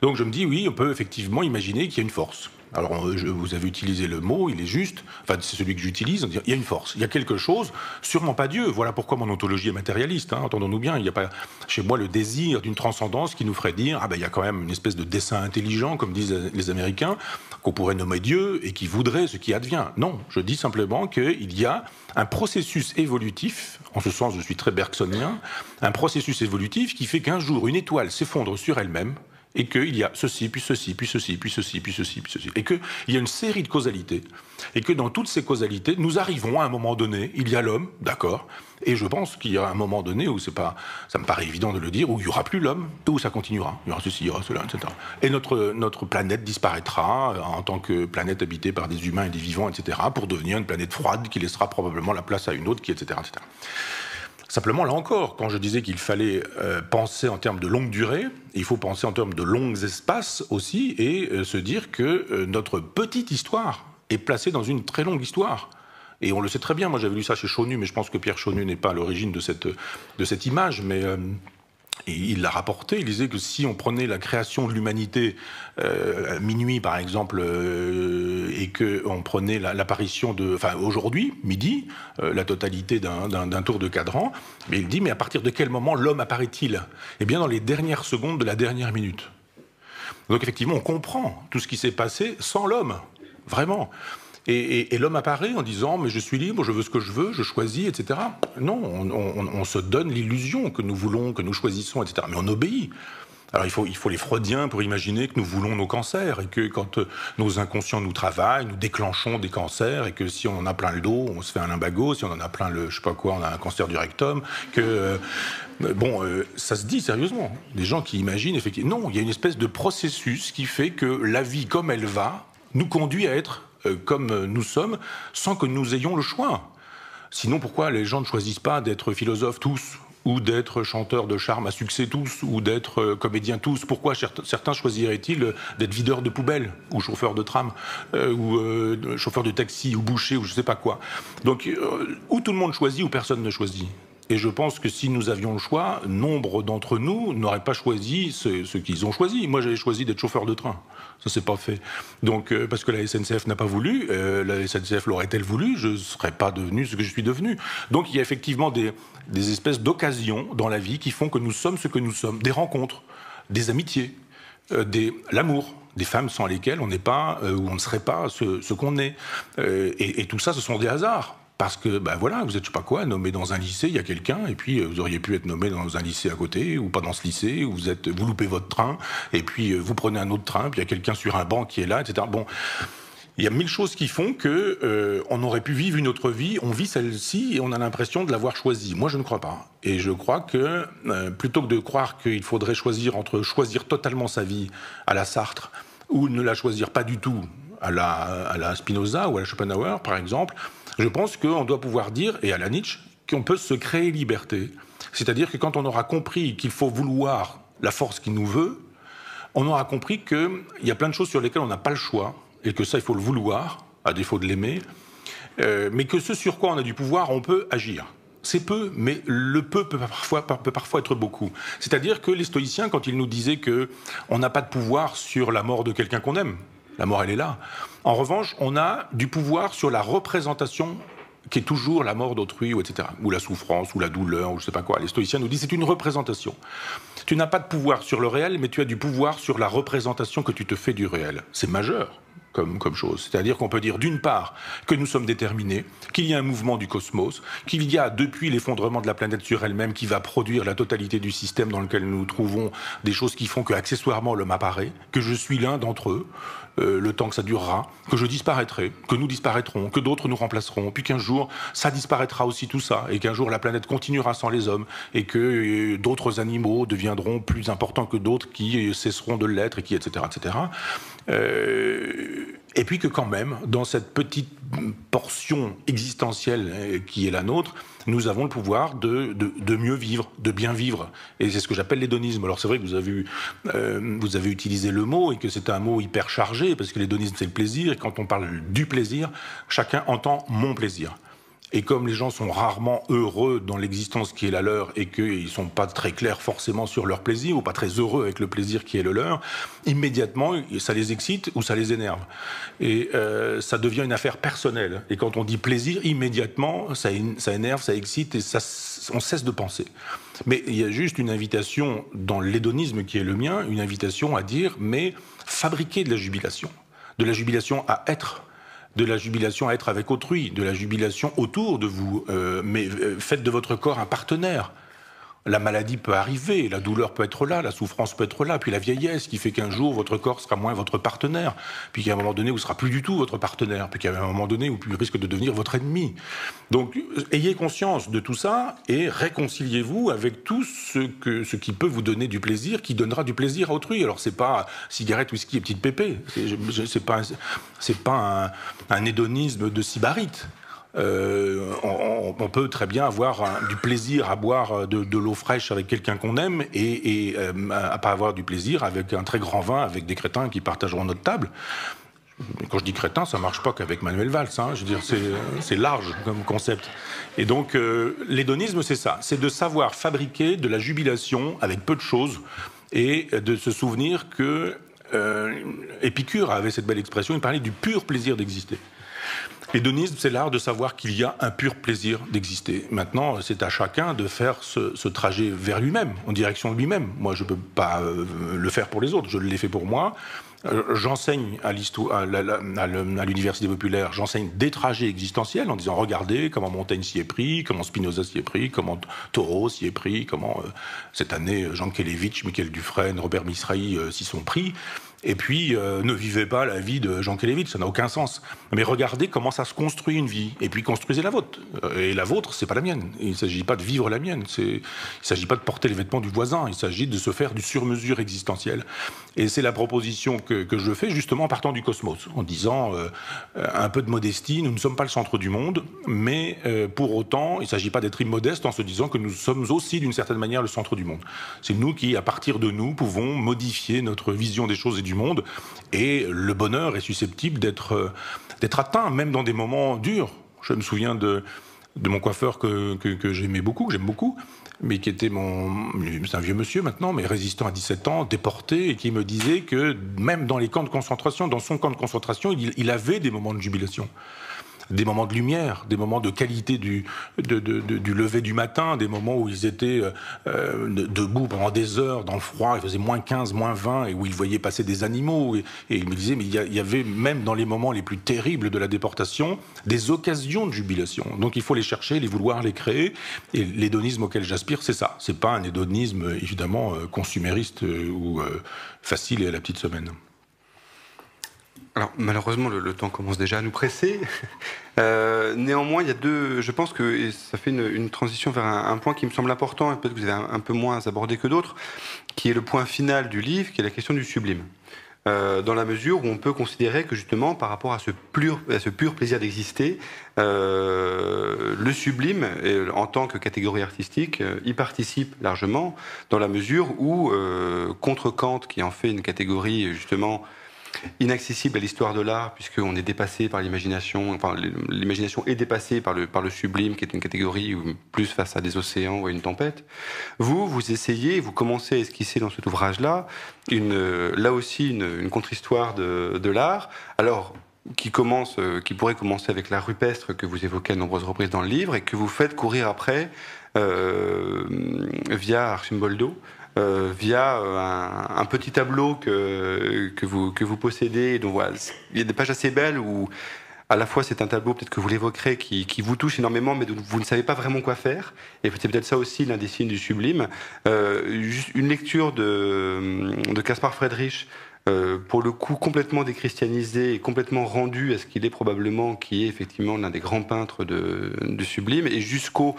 Donc je me dis, oui, on peut effectivement imaginer qu'il y a une force. Alors, vous avez utilisé le mot, il est juste, enfin, c'est celui que j'utilise, il y a une force, il y a quelque chose, sûrement pas Dieu. Voilà pourquoi mon ontologie est matérialiste, hein, entendons-nous bien. Il n'y a pas, chez moi, le désir d'une transcendance qui nous ferait dire, ah ben, il y a quand même une espèce de dessein intelligent, comme disent les Américains, qu'on pourrait nommer Dieu et qui voudrait ce qui advient. Non, je dis simplement qu'il y a un processus évolutif, en ce sens, je suis très bergsonien, un processus évolutif qui fait qu'un jour, une étoile s'effondre sur elle-même, et qu'il y a ceci, puis ceci, puis ceci, puis ceci, puis ceci, puis ceci, et qu'il y a une série de causalités, et que dans toutes ces causalités, nous arrivons à un moment donné, il y a l'homme, d'accord, et je pense qu'il y a un moment donné où c'est pas, ça me paraît évident de le dire, où il n'y aura plus l'homme, où ça continuera, il y aura ceci, il y aura cela, etc. Et notre planète disparaîtra en tant que planète habitée par des humains et des vivants, etc., pour devenir une planète froide qui laissera probablement la place à une autre, etc., etc. Simplement, là encore, quand je disais qu'il fallait penser en termes de longue durée, il faut penser en termes de longs espaces aussi, et se dire que notre petite histoire est placée dans une très longue histoire. Et on le sait très bien, moi j'avais lu ça chez Chaunu, mais je pense que Pierre Chaunu n'est pas à l'origine de cette image, mais... Et il l'a rapporté, il disait que si on prenait la création de l'humanité à minuit, par exemple, et qu'on prenait l'apparition de... Enfin, aujourd'hui, midi, la totalité d'un tour de cadran, mais il dit, mais à partir de quel moment l'homme apparaît-il? Eh bien, dans les dernières secondes de la dernière minute. Donc, effectivement, on comprend tout ce qui s'est passé sans l'homme, vraiment. Et l'homme apparaît en disant « mais je suis libre, je veux ce que je veux, je choisis, etc. » Non, on se donne l'illusion que nous voulons, que nous choisissons, etc. Mais on obéit. Alors il faut les freudiens pour imaginer que nous voulons nos cancers et que quand nos inconscients nous travaillent, nous déclenchons des cancers et que si on en a plein le dos, on se fait un lumbago, si on en a plein le, je sais pas quoi, on a un cancer du rectum, que... ça se dit sérieusement. Des gens qui imaginent effectivement... Non, il y a une espèce de processus qui fait que la vie comme elle va nous conduit à être comme nous sommes, sans que nous ayons le choix. Sinon, pourquoi les gens ne choisissent pas d'être philosophes tous, ou d'être chanteurs de charme à succès tous, ou d'être comédiens tous? Pourquoi certains choisiraient-ils d'être videurs de poubelles, ou chauffeurs de tram, ou chauffeurs de taxi, ou bouchers, ou je ne sais pas quoi? Donc, ou tout le monde choisit, ou personne ne choisit. Et je pense que si nous avions le choix, nombre d'entre nous n'auraient pas choisi ce qu'ils ont choisi. Moi, j'avais choisi d'être chauffeur de train. Ça s'est pas fait. Donc, parce que la SNCF n'a pas voulu, la SNCF l'aurait-elle voulu, je ne serais pas devenu ce que je suis devenu. Donc, il y a effectivement des espèces d'occasions dans la vie qui font que nous sommes ce que nous sommes. Des rencontres, des amitiés, l'amour, des femmes sans lesquelles on n'est pas, ou on ne serait pas ce qu'on est. Et tout ça, ce sont des hasards. Parce que, ben voilà, vous êtes, je sais pas quoi, nommé dans un lycée, il y a quelqu'un, et puis vous auriez pu être nommé dans un lycée à côté, ou pas dans ce lycée, où vous loupez votre train, et puis vous prenez un autre train, puis il y a quelqu'un sur un banc qui est là, etc. Bon, il y a mille choses qui font que on aurait pu vivre une autre vie, on vit celle-ci, et on a l'impression de l'avoir choisie. Moi, je ne crois pas. Et je crois que, plutôt que de croire qu'il faudrait choisir entre choisir totalement sa vie à la Sartre, ou ne la choisir pas du tout à la Spinoza, ou à la Schopenhauer, par exemple, je pense qu'on doit pouvoir dire, et à la Nietzsche, qu'on peut se créer liberté. C'est-à-dire que quand on aura compris qu'il faut vouloir la force qui nous veut, on aura compris qu'il y a plein de choses sur lesquelles on n'a pas le choix, et que ça, il faut le vouloir, à défaut de l'aimer, mais que ce sur quoi on a du pouvoir, on peut agir. C'est peu, mais le peu peut parfois être beaucoup. C'est-à-dire que les stoïciens, quand ils nous disaient qu'on n'a pas de pouvoir sur la mort de quelqu'un qu'on aime, la mort elle est là. En revanche, on a du pouvoir sur la représentation qui est toujours la mort d'autrui, ou etc., ou la souffrance, ou la douleur, ou je sais pas quoi. Les stoïciens nous disent c'est une représentation. Tu n'as pas de pouvoir sur le réel, mais tu as du pouvoir sur la représentation que tu te fais du réel. C'est majeur comme chose. C'est-à-dire qu'on peut dire d'une part que nous sommes déterminés, qu'il y a un mouvement du cosmos, qu'il y a depuis l'effondrement de la planète sur elle-même qui va produire la totalité du système dans lequel nous nous trouvons des choses qui font que accessoirement l'homme apparaît, que je suis l'un d'entre eux, le temps que ça durera, que je disparaîtrai, que nous disparaîtrons, que d'autres nous remplaceront, puis qu'un jour ça disparaîtra aussi tout ça, et qu'un jour la planète continuera sans les hommes, et que d'autres animaux deviendront plus importants que d'autres qui cesseront de l'être, et qui, etc., etc. Et puis que quand même, dans cette petite portion existentielle qui est la nôtre, nous avons le pouvoir de mieux vivre, de bien vivre. Et c'est ce que j'appelle l'hédonisme. Alors c'est vrai que vous avez utilisé le mot, et que c'est un mot hyper chargé, parce que l'hédonisme c'est le plaisir, et quand on parle du plaisir, chacun entend mon plaisir. Et comme les gens sont rarement heureux dans l'existence qui est la leur et qu'ils ne sont pas très clairs forcément sur leur plaisir ou pas très heureux avec le plaisir qui est le leur, immédiatement ça les excite ou ça les énerve. Et ça devient une affaire personnelle. Et quand on dit plaisir, immédiatement ça énerve, ça excite et on cesse de penser. Mais il y a juste une invitation dans l'hédonisme qui est le mien, une invitation à dire mais fabriquez de la jubilation à être. De la jubilation à être avec autrui, de la jubilation autour de vous, mais faites de votre corps un partenaire. La maladie peut arriver, la douleur peut être là, la souffrance peut être là, puis la vieillesse qui fait qu'un jour votre corps sera moins votre partenaire, puis qu'à un moment donné vous ne sera plus du tout votre partenaire, puis qu'à un moment donné vous risque de devenir votre ennemi. Donc ayez conscience de tout ça et réconciliez-vous avec tout ce qui peut vous donner du plaisir, qui donnera du plaisir à autrui. Alors c'est pas cigarette, whisky et petite pépé, c'est pas un hédonisme de sybarite. On peut très bien avoir du plaisir à boire de l'eau fraîche avec quelqu'un qu'on aime et à pas avoir du plaisir avec un très grand vin avec des crétins qui partageront notre table. Quand je dis crétin, ça marche pas qu'avec Manuel Valls, hein. Je veux dire, c'est large comme concept. Et donc, l'hédonisme, c'est ça, c'est de savoir fabriquer de la jubilation avec peu de choses et de se souvenir que Épicure avait cette belle expression, il parlait du pur plaisir d'exister. L'hédonisme, c'est l'art de savoir qu'il y a un pur plaisir d'exister. Maintenant, c'est à chacun de faire ce trajet vers lui-même, en direction de lui-même. Moi, je ne peux pas le faire pour les autres, je l'ai fait pour moi. J'enseigne à l'université populaire, j'enseigne des trajets existentiels en disant regardez comment Montaigne s'y est pris, comment Spinoza s'y est pris, comment Thoreau s'y est pris, comment cette année Jean Kelevitch, Michael Dufresne, Robert Misrahi s'y sont pris. Et puis, ne vivez pas la vie de Jean Kelevitch, ça n'a aucun sens. Mais regardez comment ça se construit une vie, et puis construisez la vôtre. Et la vôtre, c'est pas la mienne. Il ne s'agit pas de vivre la mienne. Il ne s'agit pas de porter les vêtements du voisin. Il s'agit de se faire du sur-mesure existentiel. Et c'est la proposition que je fais justement en partant du cosmos, en disant un peu de modestie, nous ne sommes pas le centre du monde, mais pour autant, il ne s'agit pas d'être immodeste en se disant que nous sommes aussi d'une certaine manière le centre du monde. C'est nous qui, à partir de nous, pouvons modifier notre vision des choses et du monde, et le bonheur est susceptible d'être atteint, même dans des moments durs. Je me souviens de mon coiffeur que j'aimais beaucoup, que j'aime beaucoup, mais qui était c'est un vieux monsieur maintenant, mais résistant à 17 ans, déporté, et qui me disait que même dans les camps de concentration, dans son camp de concentration, il avait des moments de jubilation. Des moments de lumière, des moments de qualité du lever du matin, des moments où ils étaient debout pendant des heures dans le froid, il faisait moins 15, moins 20, et où ils voyaient passer des animaux. Et il me disait, mais il y avait même dans les moments les plus terribles de la déportation, des occasions de jubilation. Donc il faut les chercher, les vouloir, les créer. Et l'hédonisme auquel j'aspire, c'est ça. C'est pas un hédonisme, évidemment, consumériste ou facile et à la petite semaine. Alors, malheureusement, le temps commence déjà à nous presser. Néanmoins, il y a je pense que ça fait une transition vers un point qui me semble important, et peut-être que vous avez un peu moins abordé que d'autres, qui est le point final du livre, qui est la question du sublime. Dans la mesure où on peut considérer que, justement, par rapport à ce pur plaisir d'exister, le sublime, en tant que catégorie artistique, y participe largement, dans la mesure où, contre Kant, qui en fait une catégorie, justement, inaccessible à l'histoire de l'art, puisqu'on est dépassé par l'imagination, enfin l'imagination est dépassée par le sublime, qui est une catégorie plus face à des océans ou à une tempête. Vous essayez, vous commencez à esquisser dans cet ouvrage-là, là aussi une contre-histoire de l'art, alors qui pourrait commencer avec l'art rupestre que vous évoquez à de nombreuses reprises dans le livre, et que vous faites courir après via Archimboldo, via un petit tableau que vous possédez. Et donc voilà, il y a des pages assez belles où à la fois c'est un tableau, peut-être que vous l'évoquerez, qui vous touche énormément, mais dont vous ne savez pas vraiment quoi faire. Et c'est peut-être ça aussi l'un des signes du sublime. Juste une lecture de Caspar Friedrich, pour le coup complètement déchristianisé et complètement rendu à ce qu'il est probablement, qui est effectivement l'un des grands peintres du sublime, et jusqu'au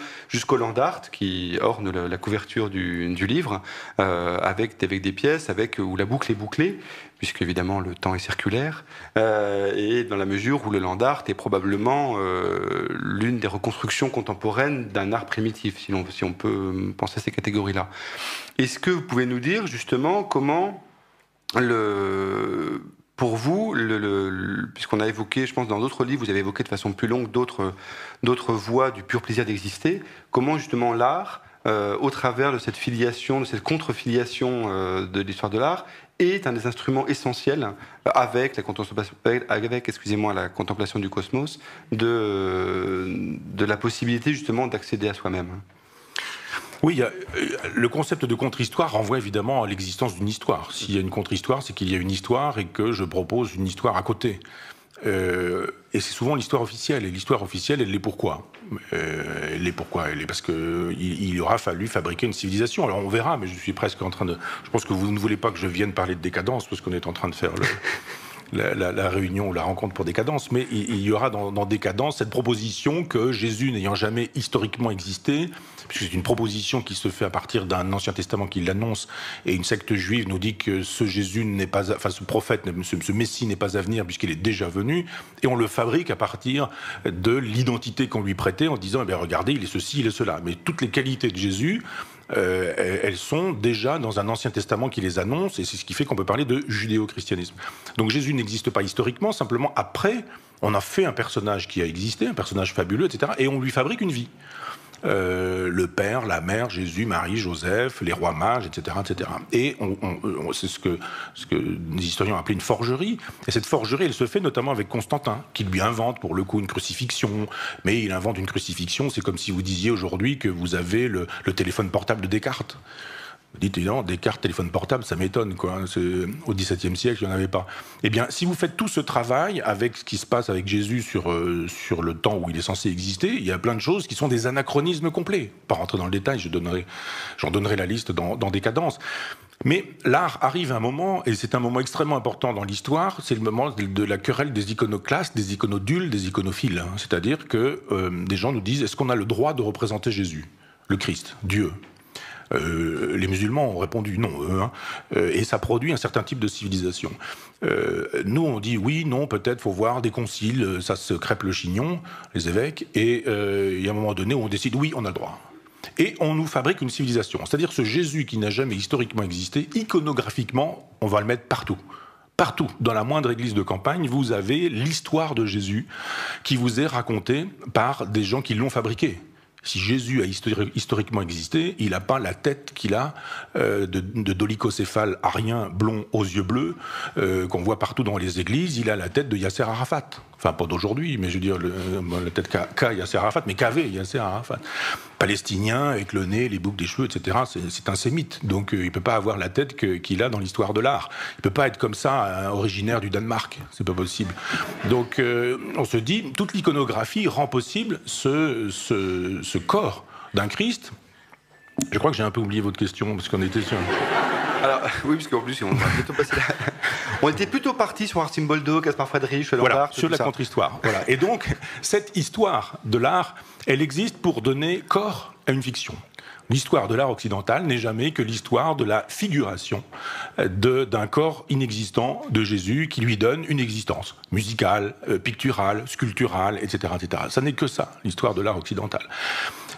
Landart, qui orne la couverture du livre, avec des pièces où la boucle est bouclée, puisque évidemment le temps est circulaire, et dans la mesure où le Landart est probablement l'une des reconstructions contemporaines d'un art primitif, si on peut penser à ces catégories-là. Est-ce que vous pouvez nous dire justement comment pour vous, puisqu'on a évoqué, je pense dans d'autres livres, vous avez évoqué de façon plus longue d'autres voies du pur plaisir d'exister, comment justement l'art, au travers de cette filiation, de cette contre-filiation de l'histoire de l'art, est un des instruments essentiels avec la contemplation du cosmos, de la possibilité justement d'accéder à soi-même. Oui, le concept de contre-histoire renvoie évidemment à l'existence d'une histoire. S'il y a une contre-histoire, c'est qu'il y a une histoire et que je propose une histoire à côté. Et c'est souvent l'histoire officielle. Et l'histoire officielle, elle l'est pourquoi ? Elle l'est pourquoi ? Elle est parce qu'il aura fallu fabriquer une civilisation. Alors on verra, mais je suis presque en train de... Je pense que vous ne voulez pas que je vienne parler de décadence, parce qu'on est en train de faire la réunion ou la rencontre pour Décadence, mais il y aura dans Décadence cette proposition que Jésus n'ayant jamais historiquement existé, puisque c'est une proposition qui se fait à partir d'un Ancien Testament qui l'annonce, et une secte juive nous dit que ce Jésus n'est pas, enfin ce prophète, ce Messie n'est pas à venir puisqu'il est déjà venu, et on le fabrique à partir de l'identité qu'on lui prêtait en disant, eh bien regardez, il est ceci, il est cela. Mais toutes les qualités de Jésus, elles sont déjà dans un Ancien Testament qui les annonce, et c'est ce qui fait qu'on peut parler de judéo-christianisme. Donc Jésus n'existe pas historiquement, simplement après, on a fait un personnage qui a existé, un personnage fabuleux, etc., et on lui fabrique une vie. Le père, la mère, Jésus, Marie, Joseph, les rois mages, etc., etc. Et c'est ce que les historiens ont appelé une forgerie. Et cette forgerie, elle se fait notamment avec Constantin, qui lui invente pour le coup une crucifixion. Mais il invente une crucifixion, c'est comme si vous disiez aujourd'hui que vous avez le téléphone portable de Descartes. Vous dites, évidemment, Descartes, téléphone portable, ça m'étonne, quoi. Au XVIIe siècle, il n'y en avait pas. Eh bien, si vous faites tout ce travail avec ce qui se passe avec Jésus sur le temps où il est censé exister, il y a plein de choses qui sont des anachronismes complets. Pas rentrer dans le détail, j'en donnerai la liste dans Décadence. Mais l'art arrive à un moment, et c'est un moment extrêmement important dans l'histoire, c'est le moment de la querelle des iconoclastes, des iconodules, des iconophiles. Hein. C'est-à-dire que des gens nous disent, est-ce qu'on a le droit de représenter Jésus, le Christ, Dieu ? Les musulmans ont répondu non, et ça produit un certain type de civilisation. Nous, on dit oui, non, peut-être, faut voir des conciles, ça se crêpe le chignon, les évêques, et il y a un moment donné où on décide oui, on a le droit. Et on nous fabrique une civilisation. C'est-à-dire ce Jésus qui n'a jamais historiquement existé, iconographiquement, on va le mettre partout. Partout, dans la moindre église de campagne, vous avez l'histoire de Jésus qui vous est racontée par des gens qui l'ont fabriqué. Si Jésus a historiquement existé, il n'a pas la tête qu'il a de dolicocéphale arien blond aux yeux bleus qu'on voit partout dans les églises. Il a la tête de Yasser Arafat. Enfin, pas d'aujourd'hui, mais je veux dire, la tête qu'a Yasser Arafat, mais qu'avait Yasser Arafat. Palestinien, avec le nez, les boucles des cheveux, etc. C'est un sémite. Donc, il ne peut pas avoir la tête qu'il a dans l'histoire de l'art. Il ne peut pas être comme ça, originaire du Danemark. C'est pas possible. Donc, on se dit, toute l'iconographie rend possible ce corps d'un Christ. Je crois que j'ai un peu oublié votre question, parce qu'on était sur... Alors, oui, parce qu'en plus, on était plutôt parti sur Archimboldo, Caspar Friedrich, Landart, voilà, sur la contre-histoire. Voilà. Et donc, cette histoire de l'art, elle existe pour donner corps à une fiction. L'histoire de l'art occidental n'est jamais que l'histoire de la figuration d'un corps inexistant de Jésus qui lui donne une existence musicale, picturale, sculpturale, etc., etc. Ça n'est que ça, l'histoire de l'art occidental.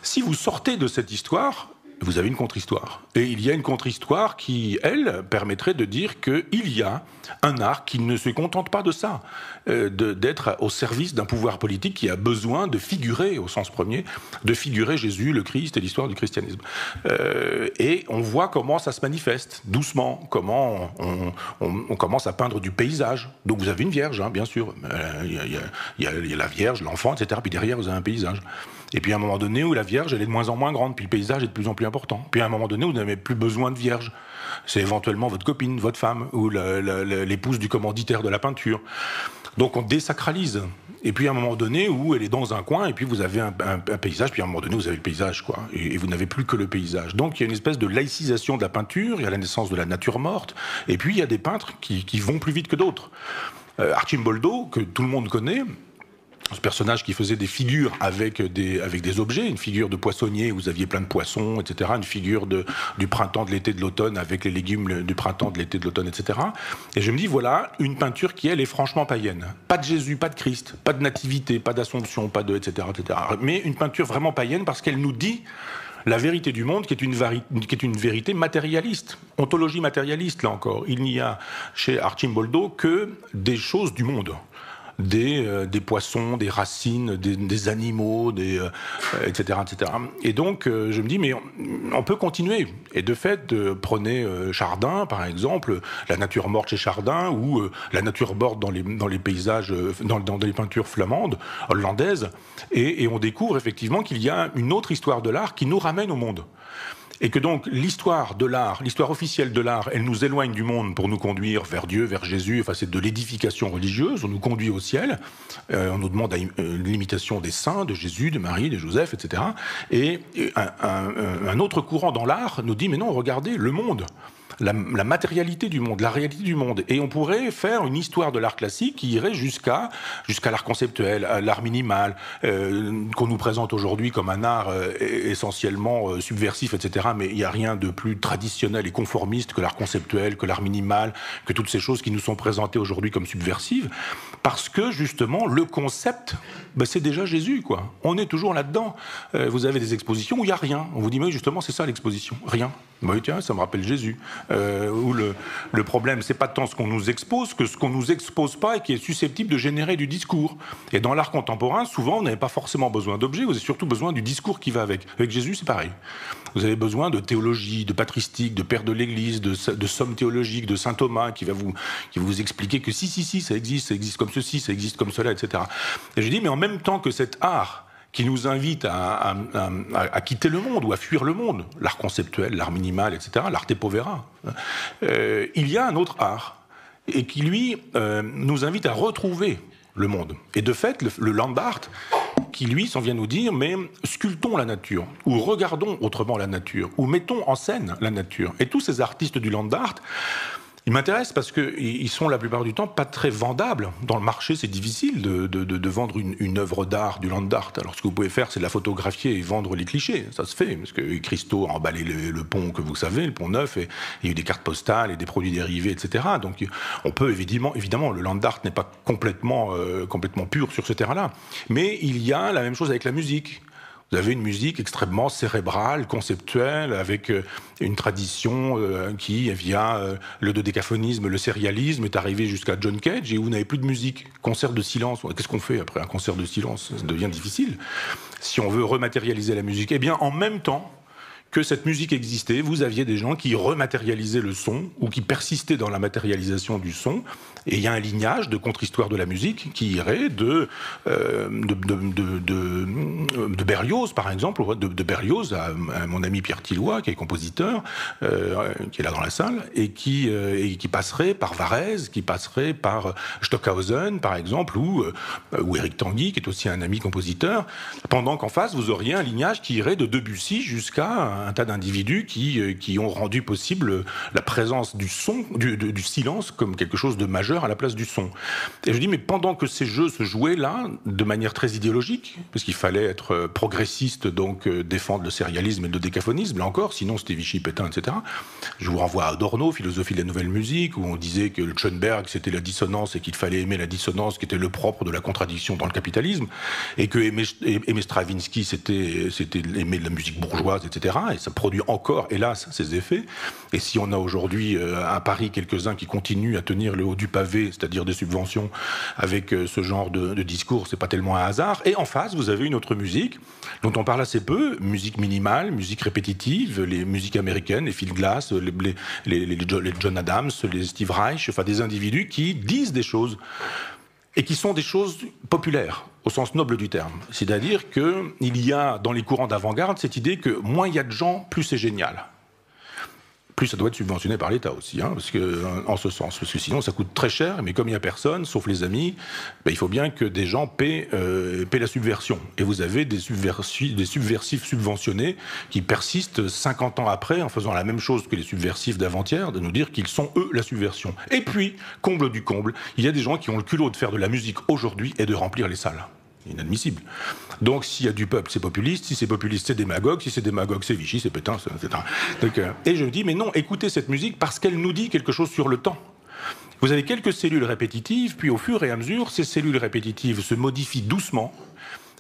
Si vous sortez de cette histoire, vous avez une contre-histoire. Et il y a une contre-histoire qui, elle, permettrait de dire qu'il y a un art qui ne se contente pas de ça, d'être au service d'un pouvoir politique qui a besoin de figurer, au sens premier, de figurer Jésus, le Christ et l'histoire du christianisme. Et on voit comment ça se manifeste, doucement, comment on commence à peindre du paysage. Donc vous avez une vierge, hein, bien sûr. Il y a la vierge, l'enfant, etc. Puis derrière, vous avez un paysage. Et puis à un moment donné où la Vierge, elle est de moins en moins grande, puis le paysage est de plus en plus important. Puis à un moment donné où vous n'avez plus besoin de Vierge. C'est éventuellement votre copine, votre femme, ou l'épouse du commanditaire de la peinture. Donc on désacralise. Et puis à un moment donné où elle est dans un coin, et puis vous avez un paysage, puis à un moment donné vous avez le paysage, quoi. Et vous n'avez plus que le paysage. Donc il y a une espèce de laïcisation de la peinture, il y a la naissance de la nature morte, et puis il y a des peintres qui vont plus vite que d'autres. Arcimboldo, que tout le monde connaît, ce personnage qui faisait des figures avec des objets, une figure de poissonnier où vous aviez plein de poissons, etc., une figure du printemps, de l'été, de l'automne avec les légumes du printemps, de l'été, de l'automne, etc. Et je me dis, voilà, une peinture qui, elle, est franchement païenne. Pas de Jésus, pas de Christ, pas de nativité, pas d'Assomption, pas de etc., etc. Mais une peinture vraiment païenne parce qu'elle nous dit la vérité du monde qui est une vérité matérialiste, ontologie matérialiste, là encore. Il n'y a chez Arcimboldo que des choses du monde. Des poissons, des racines, des animaux, etc., etc. Et donc, je me dis, mais on peut continuer. Et de fait, prenez Chardin, par exemple, la nature morte chez Chardin, ou la nature morte dans les paysages, dans les peintures flamandes, hollandaises, et on découvre effectivement qu'il y a une autre histoire de l'art qui nous ramène au monde. Et que donc l'histoire de l'art, l'histoire officielle de l'art, elle nous éloigne du monde pour nous conduire vers Dieu, vers Jésus. Enfin, c'est de l'édification religieuse. On nous conduit au ciel. On nous demande l'imitation des saints, de Jésus, de Marie, de Joseph, etc. Et un autre courant dans l'art nous dit, mais non, regardez, le monde. La matérialité du monde, la réalité du monde. Et on pourrait faire une histoire de l'art classique qui irait jusqu'à l'art conceptuel, l'art minimal, qu'on nous présente aujourd'hui comme un art essentiellement subversif, etc. Mais il n'y a rien de plus traditionnel et conformiste que l'art conceptuel, que l'art minimal, que toutes ces choses qui nous sont présentées aujourd'hui comme subversives. Parce que, justement, le concept, c'est déjà Jésus, quoi. On est toujours là-dedans. Vous avez des expositions où il n'y a rien. On vous dit, mais justement, c'est ça l'exposition. Rien. Oui, tiens, ça me rappelle Jésus. Où le problème, c'est pas tant ce qu'on nous expose que ce qu'on nous expose pas et qui est susceptible de générer du discours. Et dans l'art contemporain, souvent, vous n'avez pas forcément besoin d'objets, vous avez surtout besoin du discours qui va avec. Avec Jésus, c'est pareil. Vous avez besoin de théologie, de patristique, de père de l'Église, de somme théologique, de saint Thomas, qui va vous expliquer que si, ça existe comme ceci, ça existe comme cela, etc. Et je dis, mais en même temps que cet art qui nous invite à quitter le monde ou à fuir le monde, l'art conceptuel, l'art minimal, etc., l'arte povera, il y a un autre art, et qui, lui, nous invite à retrouver le monde. Et de fait, le land art, qui, lui, s'en vient nous dire, mais sculptons la nature, ou regardons autrement la nature, ou mettons en scène la nature. Et tous ces artistes du land art, ils m'intéressent parce qu'ils sont la plupart du temps pas très vendables. Dans le marché, c'est difficile de vendre une œuvre d'art, du land art. Alors ce que vous pouvez faire, c'est de la photographier et vendre les clichés. Ça se fait, parce que Christo a emballé le pont que vous savez, le pont neuf, et il y a eu des cartes postales et des produits dérivés, etc. Donc on peut évidemment, le land art n'est pas complètement pur sur ce terrain-là. Mais il y a la même chose avec la musique. Vous avez une musique extrêmement cérébrale, conceptuelle, avec une tradition qui, via le dodécaphonisme, le sérialisme, est arrivée jusqu'à John Cage, et où vous n'avez plus de musique. Concert de silence. Qu'est-ce qu'on fait après un concert de silence? Ça devient difficile. Si on veut rematérialiser la musique, eh bien, en même temps que cette musique existait, vous aviez des gens qui rematérialisaient le son, ou qui persistaient dans la matérialisation du son, et il y a un lignage de contre-histoire de la musique qui irait de Berlioz, par exemple, de Berlioz à mon ami Pierre Tilloy, qui est compositeur, qui est là dans la salle, et qui passerait par Varèse, qui passerait par Stockhausen, par exemple, ou Éric Tanguy, qui est aussi un ami compositeur, pendant qu'en face, vous auriez un lignage qui irait de Debussy jusqu'à un tas d'individus qui ont rendu possible la présence du son, du silence, comme quelque chose de majeur à la place du son. Et je dis, mais pendant que ces jeux se jouaient là, de manière très idéologique, parce qu'il fallait être progressiste, donc défendre le sérialisme et le dodécaphonisme, là encore, sinon c'était Vichy, Pétain, etc. Je vous renvoie à Adorno, Philosophie de la nouvelle musique, où on disait que le Schoenberg, c'était la dissonance et qu'il fallait aimer la dissonance, qui était le propre de la contradiction dans le capitalisme, et que aimer Stravinsky, c'était aimer la musique bourgeoise, etc. Et ça produit encore, hélas, ses effets. Et si on a aujourd'hui à Paris quelques-uns qui continuent à tenir le haut du pavé, c'est-à-dire des subventions avec ce genre de discours, c'est pas tellement un hasard. Et en face, vous avez une autre musique dont on parle assez peu, musique minimale, musique répétitive, les musiques américaines, les Phil Glass, les John Adams, les Steve Reich, enfin des individus qui disent des choses et qui sont des choses populaires, au sens noble du terme. C'est-à-dire qu'il y a dans les courants d'avant-garde cette idée que moins il y a de gens, plus c'est génial. Plus ça doit être subventionné par l'État aussi, hein, en ce sens, parce que sinon ça coûte très cher, mais comme il n'y a personne, sauf les amis, ben, il faut bien que des gens paient la subversion. Et vous avez des subversifs subventionnés qui persistent 50 ans après, en faisant la même chose que les subversifs d'avant-hier, de nous dire qu'ils sont eux la subversion. Et puis, comble du comble, il y a des gens qui ont le culot de faire de la musique aujourd'hui et de remplir les salles. Inadmissible. Donc s'il y a du peuple, c'est populiste, si c'est populiste, c'est démagogue, si c'est démagogue, c'est Vichy, c'est Pétain, etc. Donc, et je me dis, mais non, écoutez cette musique parce qu'elle nous dit quelque chose sur le temps. Vous avez quelques cellules répétitives, puis au fur et à mesure, ces cellules répétitives se modifient doucement,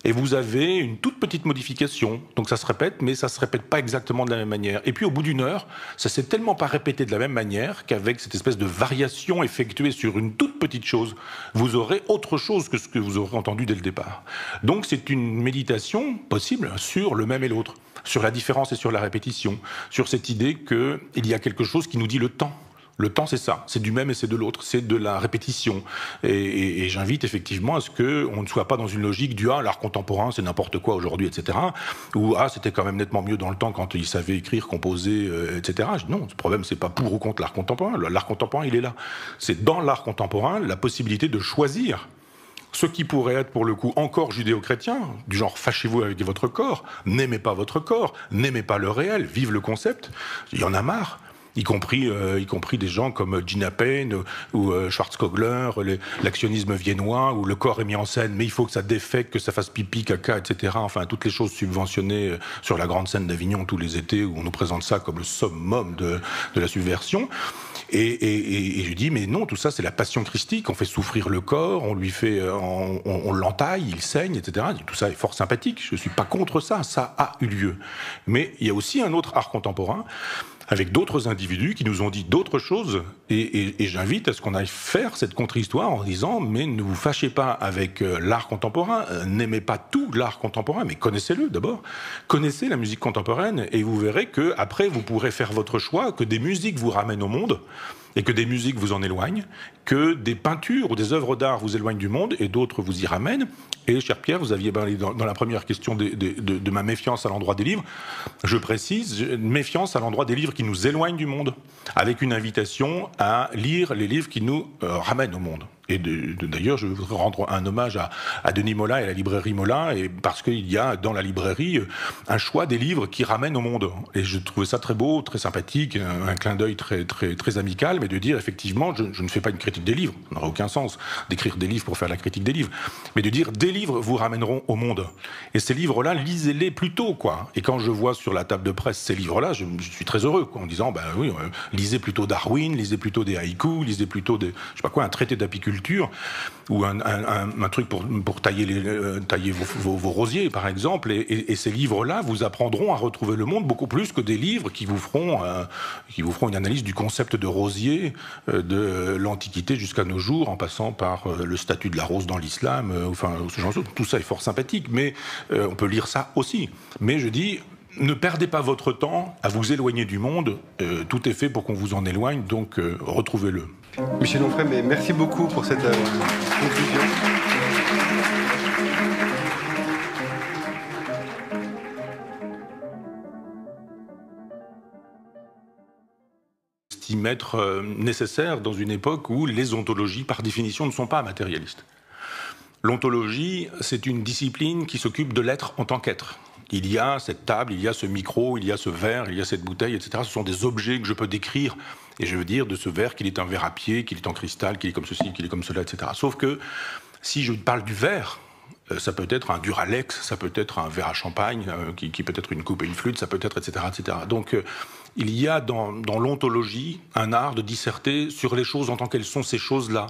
et vous avez une toute petite modification, donc ça se répète, mais ça se répète pas exactement de la même manière. Et puis au bout d'une heure, ça s'est tellement pas répété de la même manière qu'avec cette espèce de variation effectuée sur une toute petite chose, vous aurez autre chose que ce que vous aurez entendu dès le départ. Donc c'est une méditation possible sur le même et l'autre, sur la différence et sur la répétition, sur cette idée qu'il y a quelque chose qui nous dit le temps. Le temps, c'est ça, c'est du même et c'est de l'autre, c'est de la répétition. Et j'invite effectivement à ce qu'on ne soit pas dans une logique du « ah, l'art contemporain, c'est n'importe quoi aujourd'hui, etc. » ou « ah, c'était quand même nettement mieux dans le temps quand ils savaient écrire, composer, etc. » Non, le problème, c'est pas pour ou contre l'art contemporain. L'art contemporain, il est là. C'est dans l'art contemporain la possibilité de choisir ce qui pourrait être pour le coup encore judéo-chrétien, du genre fâchez-vous avec votre corps, n'aimez pas votre corps, n'aimez pas le réel, vive le concept. Il y en a marre. Y compris des gens comme Gina Payne ou Schwarzkogler, l'actionnisme viennois, où le corps est mis en scène, mais il faut que ça défecte, que ça fasse pipi, caca, etc. Enfin, toutes les choses subventionnées sur la grande scène d'Avignon tous les étés, où on nous présente ça comme le summum de la subversion. Et je dis, mais non, tout ça, c'est la passion christique. On fait souffrir le corps, on lui fait, on l'entaille, il saigne, etc. Tout ça est fort sympathique. Je suis pas contre ça. Ça a eu lieu. Mais il y a aussi un autre art contemporain, avec d'autres individus qui nous ont dit d'autres choses, et j'invite à ce qu'on aille faire cette contre-histoire en disant, mais ne vous fâchez pas avec l'art contemporain, n'aimez pas tout l'art contemporain, mais connaissez-le d'abord, connaissez la musique contemporaine, et vous verrez que après vous pourrez faire votre choix, que des musiques vous ramènent au monde, et que des musiques vous en éloignent, que des peintures ou des œuvres d'art vous éloignent du monde, et d'autres vous y ramènent. Et, cher Pierre, vous aviez parlé dans la première question de ma méfiance à l'endroit des livres. Je précise, méfiance à l'endroit des livres qui nous éloignent du monde, avec une invitation à lire les livres qui nous ramènent au monde. Et d'ailleurs, je voudrais rendre un hommage à Denis Mola et à la librairie Mola, et parce qu'il y a dans la librairie un choix des livres qui ramènent au monde. Et je trouvais ça très beau, très sympathique, un clin d'œil très amical, mais de dire effectivement, je ne fais pas une critique des livres, ça n'aurait aucun sens d'écrire des livres pour faire la critique des livres, mais de dire des livres vous ramèneront au monde. Et ces livres-là, lisez-les plutôt, quoi. Et quand je vois sur la table de presse ces livres-là, je suis très heureux, quoi, en disant, ben oui, lisez plutôt Darwin, lisez plutôt des haïkus, lisez plutôt des, je sais pas quoi, un traité d'apiculture, ou un truc pour tailler vos rosiers, par exemple. Et ces livres-là vous apprendront à retrouver le monde beaucoup plus que des livres qui vous feront une analyse du concept de rosier de l'Antiquité jusqu'à nos jours, en passant par le statut de la rose dans l'islam, enfin, ce genre de choses. Tout ça est fort sympathique, mais on peut lire ça aussi. Mais je dis, ne perdez pas votre temps à vous éloigner du monde. Tout est fait pour qu'on vous en éloigne, donc retrouvez-le. Michel Onfray, mais merci beaucoup pour cette conclusion. Estime être nécessaire dans une époque où les ontologies, par définition, ne sont pas matérialistes. L'ontologie, c'est une discipline qui s'occupe de l'être en tant qu'être. Il y a cette table, il y a ce micro, il y a ce verre, il y a cette bouteille, etc. Ce sont des objets que je peux décrire. Et je veux dire de ce verre qu'il est un verre à pied, qu'il est en cristal, qu'il est comme ceci, qu'il est comme cela, etc. Sauf que si je parle du verre, ça peut être un Duralex, ça peut être un verre à champagne, qui peut être une coupe et une flûte, ça peut être, etc. etc. Donc il y a dans l'ontologie un art de disserter sur les choses en tant qu'elles sont ces choses-là.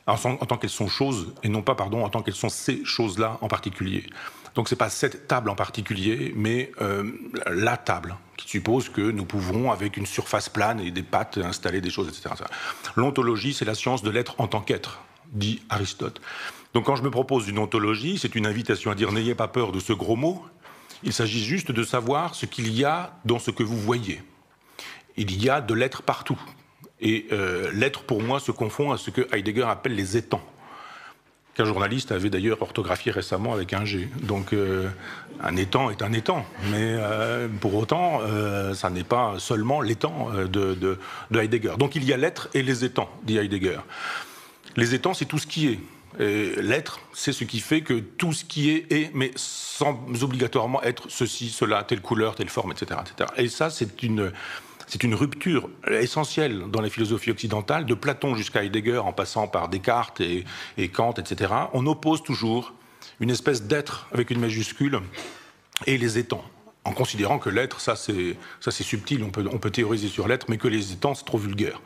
En tant qu'elles sont choses, et non pas, pardon, en tant qu'elles sont ces choses-là en particulier. Donc ce n'est pas cette table en particulier, mais la table, qui suppose que nous pouvons, avec une surface plane et des pattes, installer des choses, etc. L'ontologie, c'est la science de l'être en tant qu'être, dit Aristote. Donc quand je me propose une ontologie, c'est une invitation à dire n'ayez pas peur de ce gros mot, il s'agit juste de savoir ce qu'il y a dans ce que vous voyez. Il y a de l'être partout. Et l'être, pour moi, se confond à ce que Heidegger appelle les étangs, qu'un journaliste avait d'ailleurs orthographié récemment avec un G. Donc un étang est un étang, mais pour autant, ça n'est pas seulement l'étang de Heidegger. Donc il y a l'être et les étangs, dit Heidegger. Les étangs, c'est tout ce qui est. L'être, c'est ce qui fait que tout ce qui est, mais sans obligatoirement être ceci, cela, telle couleur, telle forme, etc. etc. Et ça, c'est une rupture essentielle dans la philosophie occidentale, de Platon jusqu'à Heidegger, en passant par Descartes et Kant, etc. On oppose toujours une espèce d'être avec une majuscule et les étangs, en considérant que l'être, ça c'est subtil, on peut théoriser sur l'être, mais que les étangs, c'est trop vulgaire.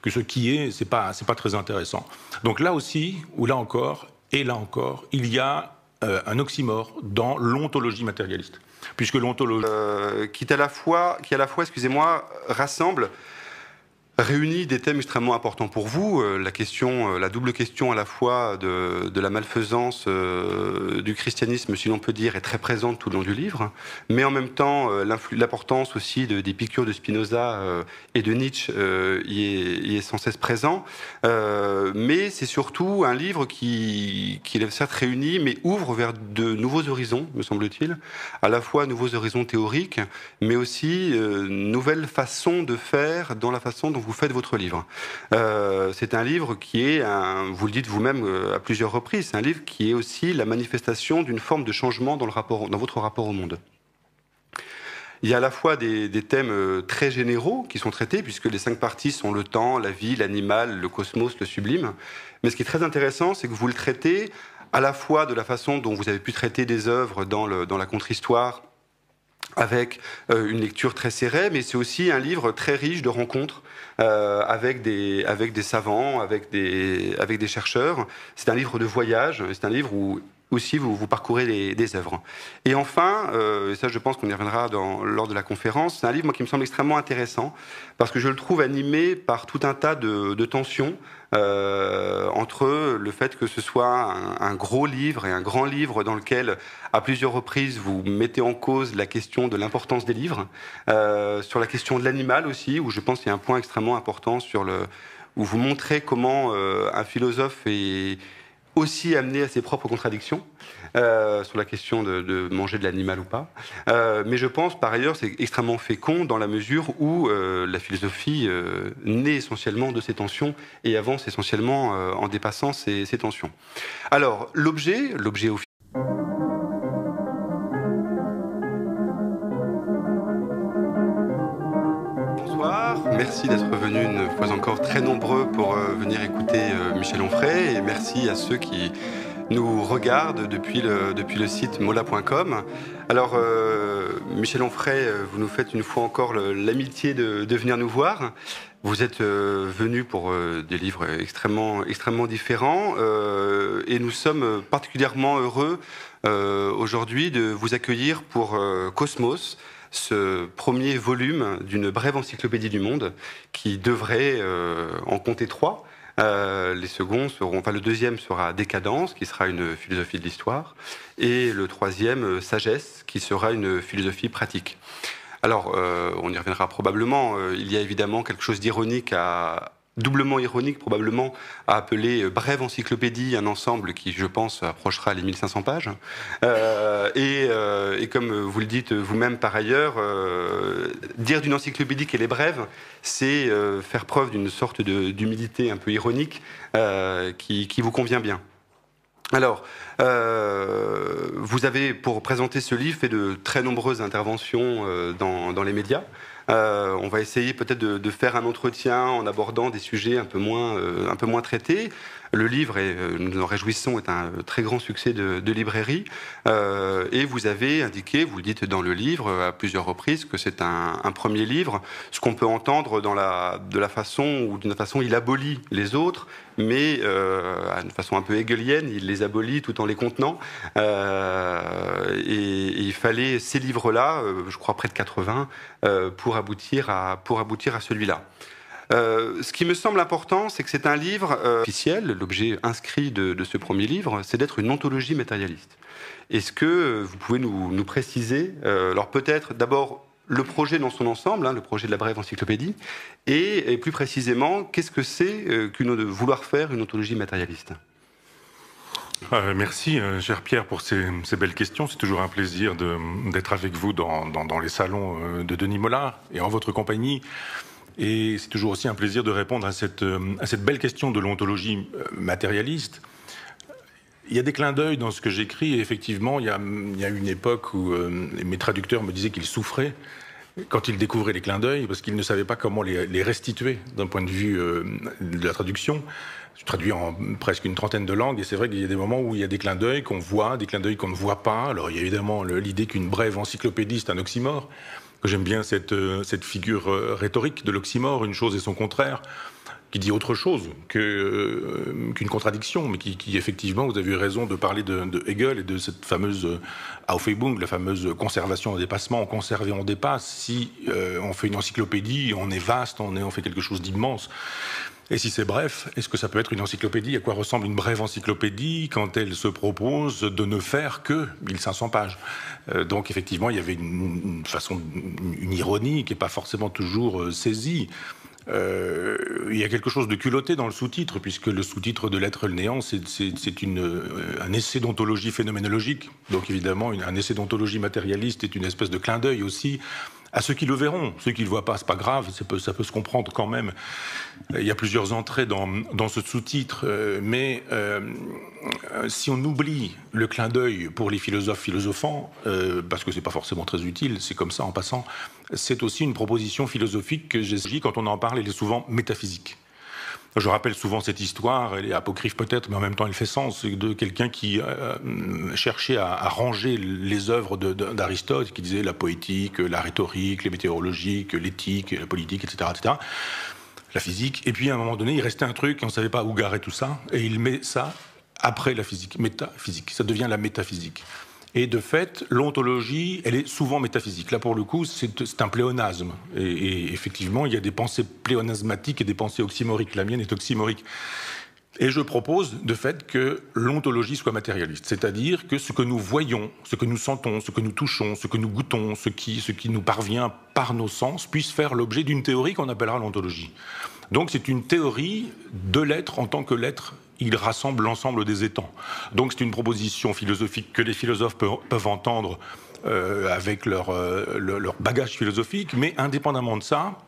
Que ce qui est, c'est pas très intéressant. Donc là aussi, ou là encore, et là encore, il y a un oxymore dans l'ontologie matérialiste. Puisque l'ontologie... qui à la fois, excusez-moi, rassemble, réunit des thèmes extrêmement importants pour vous, la double question à la fois de la malfaisance du christianisme, si l'on peut dire, est très présente tout le long du livre, mais en même temps, l'importance aussi d'Épicure, de Spinoza et de Nietzsche y est sans cesse présent, mais c'est surtout un livre qui certes réunit, mais ouvre vers de nouveaux horizons, me semble-t-il, à la fois nouveaux horizons théoriques, mais aussi nouvelles façons de faire dans la façon dont vous faites votre livre. C'est un livre qui est, vous le dites vous-même à plusieurs reprises, c'est un livre qui est aussi la manifestation d'une forme de changement dans votre rapport au monde. Il y a à la fois des thèmes très généraux qui sont traités, puisque les 5 parties sont le temps, la vie, l'animal, le cosmos, le sublime. Mais ce qui est très intéressant, c'est que vous le traitez à la fois de la façon dont vous avez pu traiter des œuvres dans la contre-histoire, avec une lecture très serrée, mais c'est aussi un livre très riche de rencontres avec des savants, avec des chercheurs. C'est un livre de voyage, c'est un livre où aussi vous parcourez des œuvres. Et enfin, et ça je pense qu'on y reviendra lors de la conférence, c'est un livre qui me semble extrêmement intéressant, parce que je le trouve animé par tout un tas de tensions, entre le fait que ce soit un gros livre et un grand livre dans lequel, à plusieurs reprises, vous mettez en cause la question de l'importance des livres, sur la question de l'animal aussi, où je pense qu'il y a un point extrêmement important où vous montrez comment un philosophe est aussi amené à ses propres contradictions sur la question de manger de l'animal ou pas. Mais je pense, par ailleurs, c'est extrêmement fécond dans la mesure où la philosophie naît essentiellement de ces tensions et avance essentiellement en dépassant ces tensions. Alors, l'objet Merci d'être venus une fois encore très nombreux pour venir écouter Michel Onfray, et merci à ceux qui nous regardent depuis le site mola.com. Alors, Michel Onfray, vous nous faites une fois encore l'amitié de venir nous voir. Vous êtes venu pour des livres extrêmement différents, et nous sommes particulièrement heureux aujourd'hui de vous accueillir pour Cosmos, ce premier volume d'une brève encyclopédie du monde qui devrait en compter 3. Les seconds le deuxième sera Décadence, qui sera une philosophie de l'histoire, et le troisième, Sagesse, qui sera une philosophie pratique. Alors, on y reviendra probablement. Il y a évidemment quelque chose d'ironique doublement ironique probablement, à appeler brève encyclopédie un ensemble qui, je pense, approchera les 1500 pages. Et comme vous le dites vous-même par ailleurs, dire d'une encyclopédie qu'elle est brève, c'est faire preuve d'une sorte d'humilité un peu ironique qui vous convient bien. Alors, vous avez, pour présenter ce livre, fait de très nombreuses interventions dans les médias. On va essayer peut-être de faire un entretien en abordant des sujets un peu moins traités. Le livre, nous nous en réjouissons, est un très grand succès de librairie. Et vous avez indiqué, vous le dites dans le livre à plusieurs reprises, que c'est un premier livre. Ce qu'on peut entendre d'une façon, il abolit les autres, mais d'une façon un peu hegelienne, il les abolit tout en les contenant. Et il fallait ces livres-là, je crois près de 80, pour aboutir à celui-là. Ce qui me semble important, c'est que c'est un livre officiel. L'objet inscrit de ce premier livre, c'est d'être une ontologie matérialiste. Est-ce que vous pouvez nous préciser, alors peut-être d'abord le projet dans son ensemble, le projet de la brève encyclopédie, et plus précisément, qu'est-ce que c'est de vouloir faire une ontologie matérialiste ? Merci, cher Pierre, pour ces belles questions. C'est toujours un plaisir d'être avec vous dans les salons de Denis Mollard et en votre compagnie. Et c'est toujours aussi un plaisir de répondre à cette belle question de l'ontologie matérialiste. Il y a des clins d'œil dans ce que j'écris, et effectivement, il y a une époque où mes traducteurs me disaient qu'ils souffraient quand ils découvraient les clins d'œil, parce qu'ils ne savaient pas comment les restituer d'un point de vue de la traduction. Je traduis en presque une trentaine de langues, et c'est vrai qu'il y a des moments où il y a des clins d'œil qu'on voit, des clins d'œil qu'on ne voit pas. Alors il y a évidemment l'idée qu'une brève encyclopédie, c'est un oxymore. J'aime bien cette figure rhétorique de l'oxymore, une chose et son contraire, qui dit autre chose qu'une contradiction, mais qui effectivement, vous avez eu raison de parler de Hegel et de cette fameuse Aufhebung, la fameuse conservation en dépassement. On conserve et on dépasse. Si on fait une encyclopédie, on est vaste, on fait quelque chose d'immense. Et si c'est bref, est-ce que ça peut être une encyclopédie? À quoi ressemble une brève encyclopédie quand elle se propose de ne faire que 1500 pages? Donc effectivement, il y avait une ironie qui n'est pas forcément toujours saisie. Il y a quelque chose de culotté dans le sous-titre, puisque le sous-titre de L'être et le néant, c'est un essai d'ontologie phénoménologique. Donc évidemment, un essai d'ontologie matérialiste est une espèce de clin d'œil aussi à ceux qui le verront. Ceux qui ne le voient pas, c'est pas grave, ça peut se comprendre quand même. Il y a plusieurs entrées dans ce sous-titre, mais si on oublie le clin d'œil pour les philosophes philosophants, parce que c'est pas forcément très utile, c'est comme ça en passant, c'est aussi une proposition philosophique que j'ai dit, quand on en parle, elle est souvent métaphysique. Je rappelle souvent cette histoire, elle est apocryphe peut-être, mais en même temps elle fait sens, de quelqu'un qui cherchait à ranger les œuvres d'Aristote, qui disait la poétique, la rhétorique, les météorologiques, l'éthique, la politique, etc., etc., la physique. Et puis à un moment donné, il restait un truc, et on ne savait pas où garer tout ça, et il met ça après la physique, métaphysique. Ça devient la métaphysique. Et de fait, l'ontologie, elle est souvent métaphysique. Là, pour le coup, c'est un pléonasme. Et effectivement, il y a des pensées pléonasmatiques et des pensées oxymoriques. La mienne est oxymorique. Et je propose, de fait, que l'ontologie soit matérialiste. C'est-à-dire que ce que nous voyons, ce que nous sentons, ce que nous touchons, ce que nous goûtons, ce qui nous parvient par nos sens, puisse faire l'objet d'une théorie qu'on appellera l'ontologie. Donc c'est une théorie de l'être en tant que l'être. Il rassemble l'ensemble des étangs. Donc c'est une proposition philosophique que les philosophes peuvent entendre avec leur bagage philosophique, mais indépendamment de ça,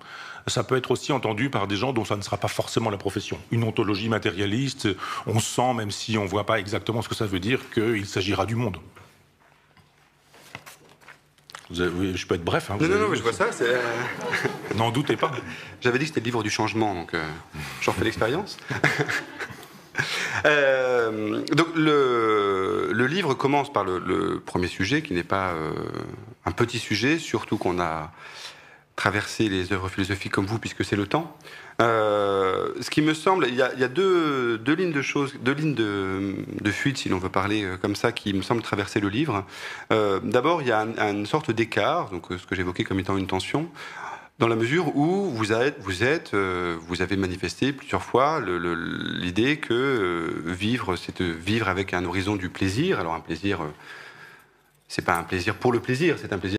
ça peut être aussi entendu par des gens dont ça ne sera pas forcément la profession. Une ontologie matérialiste, on sent, même si on ne voit pas exactement ce que ça veut dire, qu'il s'agira du monde. Je peux être bref. Hein, non, mais je vois ça. N'en doutez pas. J'avais dit que c'était le livre du changement, donc j'en fais l'expérience. Donc le livre commence par le premier sujet, qui n'est pas un petit sujet, surtout qu'on a traversé les œuvres philosophiques comme vous, puisque c'est le temps. Ce qui me semble, il y a deux lignes de choses, deux lignes de fuite, si l'on veut parler comme ça, qui me semblent traverser le livre. D'abord, il y a une sorte d'écart, donc ce que j'évoquais comme étant une tension, dans la mesure où vous avez manifesté plusieurs fois l'idée que vivre, c'est vivre avec un horizon du plaisir. Alors un plaisir, c'est pas un plaisir pour le plaisir, c'est un plaisir